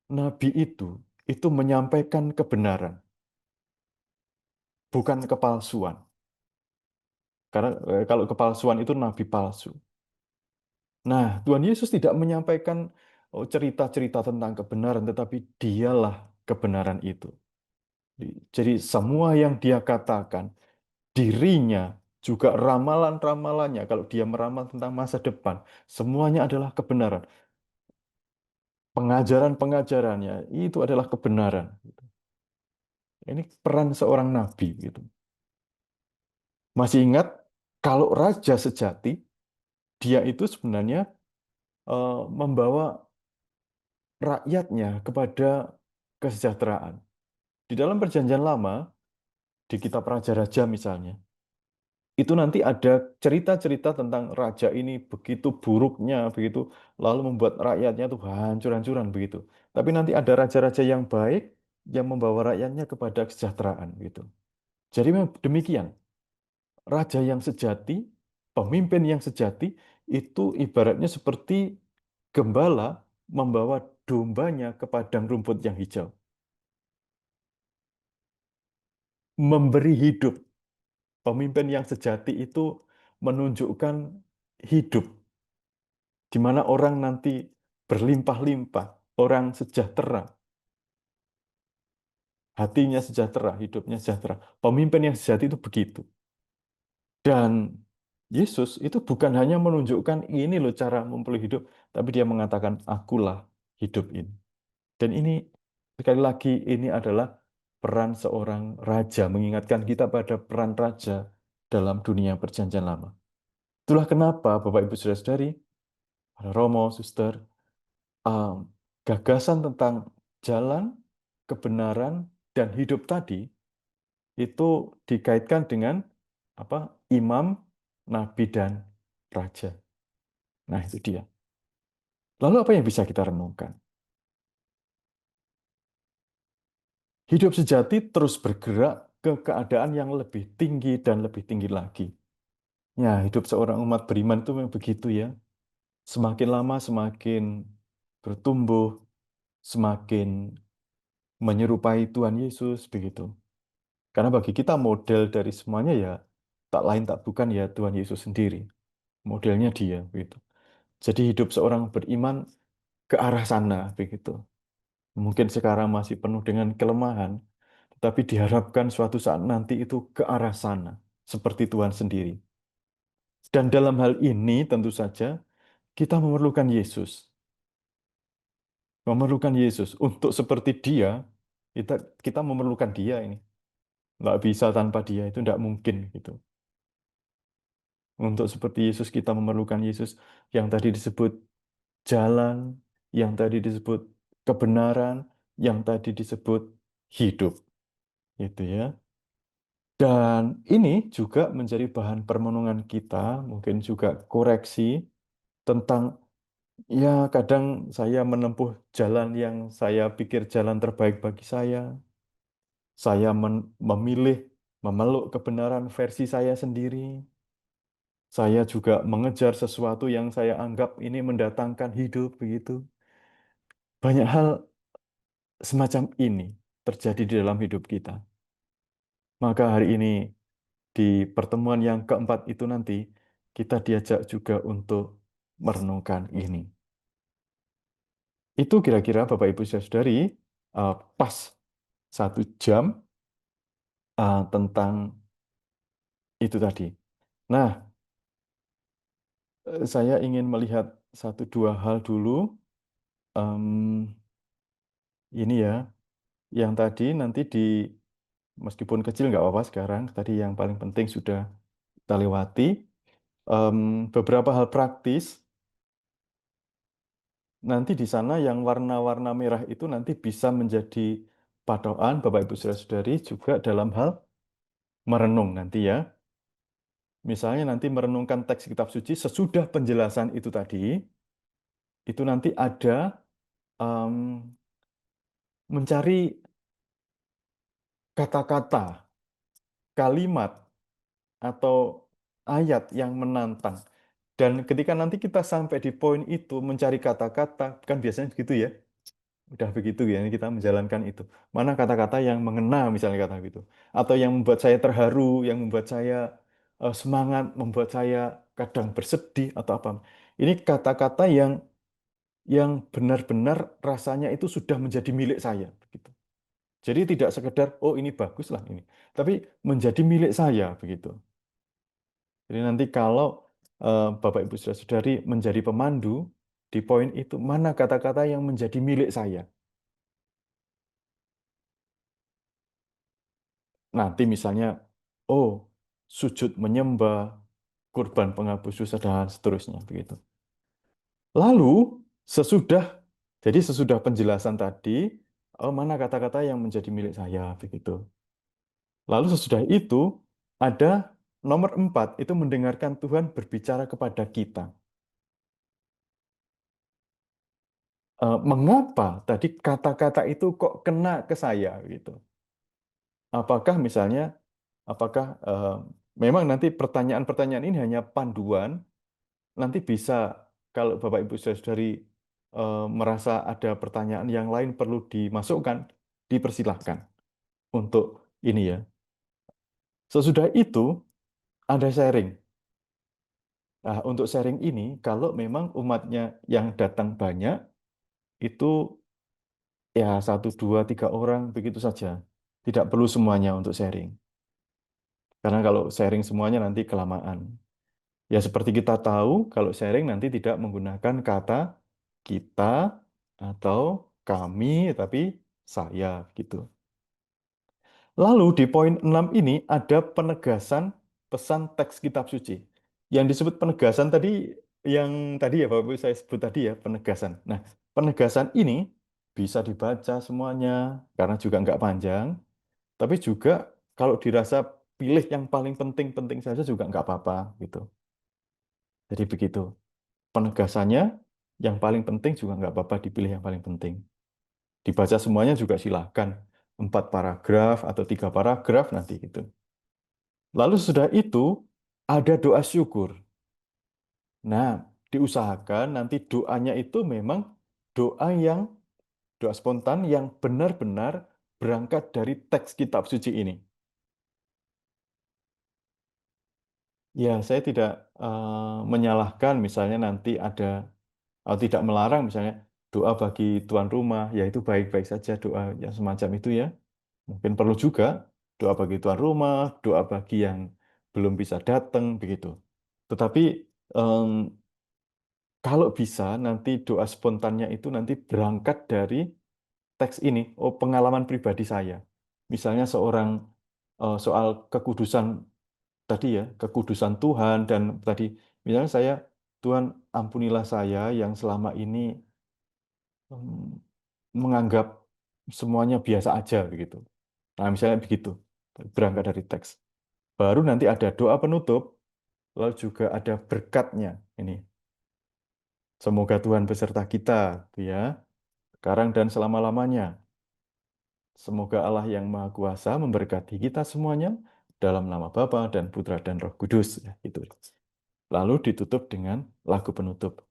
nabi itu menyampaikan kebenaran, bukan kepalsuan. Karena kalau kepalsuan itu nabi palsu. Nah, Tuhan Yesus tidak menyampaikan cerita-cerita tentang kebenaran, tetapi dialah kebenaran itu. Jadi semua yang dia katakan, dirinya, juga ramalan-ramalannya, kalau dia meramal tentang masa depan, semuanya adalah kebenaran. Pengajaran-pengajarannya itu adalah kebenaran. Ini peran seorang nabi gitu. Masih ingat kalau raja sejati, dia itu sebenarnya membawa rakyatnya kepada kesejahteraan. Di dalam Perjanjian Lama, di kitab Raja-Raja misalnya, itu nanti ada cerita-cerita tentang raja ini begitu buruknya, begitu lalu membuat rakyatnya tuh hancur-hancuran begitu. Tapi nanti ada raja-raja yang baik yang membawa rakyatnya kepada kesejahteraan gitu. Jadi memang demikian. Raja yang sejati, pemimpin yang sejati itu ibaratnya seperti gembala membawa dombanya ke padang rumput yang hijau, memberi hidup. Pemimpin yang sejati itu menunjukkan hidup, di mana orang nanti berlimpah-limpah, orang sejahtera, hatinya sejahtera, hidupnya sejahtera. Pemimpin yang sejati itu begitu. Dan Yesus itu bukan hanya menunjukkan ini loh cara memperoleh hidup, tapi dia mengatakan, akulah hidup ini. Dan ini, sekali lagi, ini adalah peran seorang raja, mengingatkan kita pada peran raja dalam dunia perjanjian lama. Itulah kenapa Bapak Ibu Saudara-saudari, para Romo, Suster, um, gagasan tentang jalan, kebenaran, dan hidup tadi itu dikaitkan dengan apa? Imam, nabi, dan raja. Nah, itu dia. Lalu apa yang bisa kita renungkan? Hidup sejati terus bergerak ke keadaan yang lebih tinggi dan lebih tinggi lagi. Ya, hidup seorang umat beriman itu memang begitu ya. Semakin lama semakin bertumbuh, semakin menyerupai Tuhan Yesus begitu. Karena bagi kita model dari semuanya ya tak lain tak bukan ya Tuhan Yesus sendiri. Modelnya dia begitu. Jadi hidup seorang beriman ke arah sana begitu. Mungkin sekarang masih penuh dengan kelemahan, tetapi diharapkan suatu saat nanti itu ke arah sana seperti Tuhan sendiri. Dan dalam hal ini tentu saja kita memerlukan Yesus. Memerlukan Yesus untuk seperti dia, kita kita memerlukan dia ini. Nggak bisa tanpa dia, itu nggak mungkin gitu. Untuk seperti Yesus, kita memerlukan Yesus yang tadi disebut jalan, yang tadi disebut kebenaran, yang tadi disebut hidup. Gitu ya. Dan ini juga menjadi bahan permenungan kita, mungkin juga koreksi tentang ya kadang saya menempuh jalan yang saya pikir jalan terbaik bagi saya. Saya memilih memeluk kebenaran versi saya sendiri. Saya juga mengejar sesuatu yang saya anggap ini mendatangkan hidup begitu. Banyak hal semacam ini terjadi di dalam hidup kita. Maka hari ini di pertemuan yang keempat itu nanti kita diajak juga untuk merenungkan ini. Itu kira-kira Bapak Ibu Saudari pas 1 jam tentang itu tadi. Nah, saya ingin melihat satu dua hal dulu. Em, ini ya, yang tadi nanti meskipun kecil nggak apa-apa sekarang. Tadi yang paling penting sudah kita lewati. Em, Beberapa hal praktis. Nanti di sana yang warna-warna merah itu nanti bisa menjadi patokan Bapak Ibu Saudara-saudari juga dalam hal merenung nanti ya. Misalnya nanti merenungkan teks kitab suci sesudah penjelasan itu tadi, itu nanti ada em, mencari kata-kata, kalimat, atau ayat yang menantang. Dan ketika nanti kita sampai di poin itu mencari kata-kata, kan biasanya begitu ya. Udah begitu ya, kita menjalankan itu. Mana kata-kata yang mengena, misalnya kata gitu. Atau yang membuat saya terharu, yang membuat saya semangat, membuat saya kadang bersedih, atau apa. Ini kata-kata yang benar-benar rasanya itu sudah menjadi milik saya. Begitu. Jadi tidak sekedar, oh ini bagus lah ini. Tapi menjadi milik saya, begitu. Jadi nanti kalau Bapak Ibu Saudara-saudari menjadi pemandu, di poin itu, mana kata-kata yang menjadi milik saya. Nanti misalnya, oh, sujud menyembah, kurban penghapus dosa, dan seterusnya. Begitu. Lalu, sesudah, jadi sesudah penjelasan tadi, mana kata-kata yang menjadi milik saya begitu. Lalu sesudah itu ada nomor 4 itu mendengarkan Tuhan berbicara kepada kita. Mengapa tadi kata-kata itu kok kena ke saya gitu? Apakah misalnya, apakah memang nanti pertanyaan-pertanyaan ini hanya panduan, nanti bisa kalau Bapak Ibu Saudari merasa ada pertanyaan yang lain perlu dimasukkan, dipersilahkan untuk ini ya. Sesudah itu ada sharing. Nah, untuk sharing ini, kalau memang umatnya yang datang banyak, itu ya satu, dua, tiga orang begitu saja. Tidak perlu semuanya untuk sharing. Karena kalau sharing semuanya nanti kelamaan. Ya seperti kita tahu, kalau sharing nanti tidak menggunakan kata kita atau kami, tapi saya gitu. Lalu di poin 6 ini ada penegasan pesan teks kitab suci. Yang disebut penegasan tadi, yang tadi ya Bapak Ibu saya sebut tadi ya, penegasan. Nah, penegasan ini bisa dibaca semuanya, karena juga nggak panjang, tapi juga kalau dirasa pilih yang paling penting-penting saja juga nggak apa-apa gitu. Jadi begitu. Penegasannya yang paling penting juga nggak apa-apa dipilih yang paling penting. Dibaca semuanya juga silahkan. 4 paragraf atau 3 paragraf nanti gitu. Lalu sudah itu ada doa syukur. Nah, diusahakan nanti doanya itu memang doa yang doa spontan yang benar-benar berangkat dari teks kitab suci ini. Ya, saya tidak menyalahkan misalnya nanti ada atau tidak melarang misalnya doa bagi tuan rumah, ya itu baik-baik saja doa yang semacam itu ya. Mungkin perlu juga doa bagi tuan rumah, doa bagi yang belum bisa datang begitu. Tetapi em, kalau bisa nanti doa spontannya itu nanti berangkat dari teks ini, oh pengalaman pribadi saya. Misalnya soal kekudusan tadi ya, kekudusan Tuhan dan tadi misalnya saya, Tuhan ampunilah saya yang selama ini menganggap semuanya biasa aja begitu. Nah, misalnya begitu, berangkat dari teks. Baru nanti ada doa penutup, lalu juga ada berkatnya ini. Semoga Tuhan beserta kita, gitu ya, sekarang dan selama-lamanya. Semoga Allah yang Maha Kuasa memberkati kita semuanya dalam nama Bapa dan Putra dan Roh Kudus, ya, gitu. Lalu ditutup dengan lagu penutup.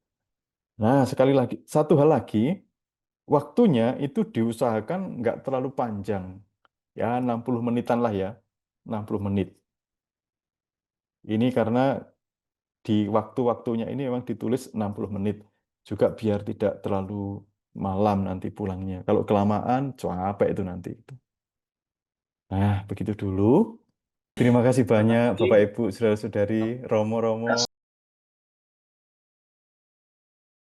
Nah, sekali lagi, satu hal lagi, waktunya itu diusahakan nggak terlalu panjang. Ya, 60 menitan lah ya. 60 menit. Ini karena di waktu-waktunya ini memang ditulis 60 menit. Juga biar tidak terlalu malam nanti pulangnya. Kalau kelamaan, capek itu nanti. Nah, begitu dulu. Terima kasih Terima banyak kasih. Bapak Ibu, Saudara-saudari, Romo-Romo.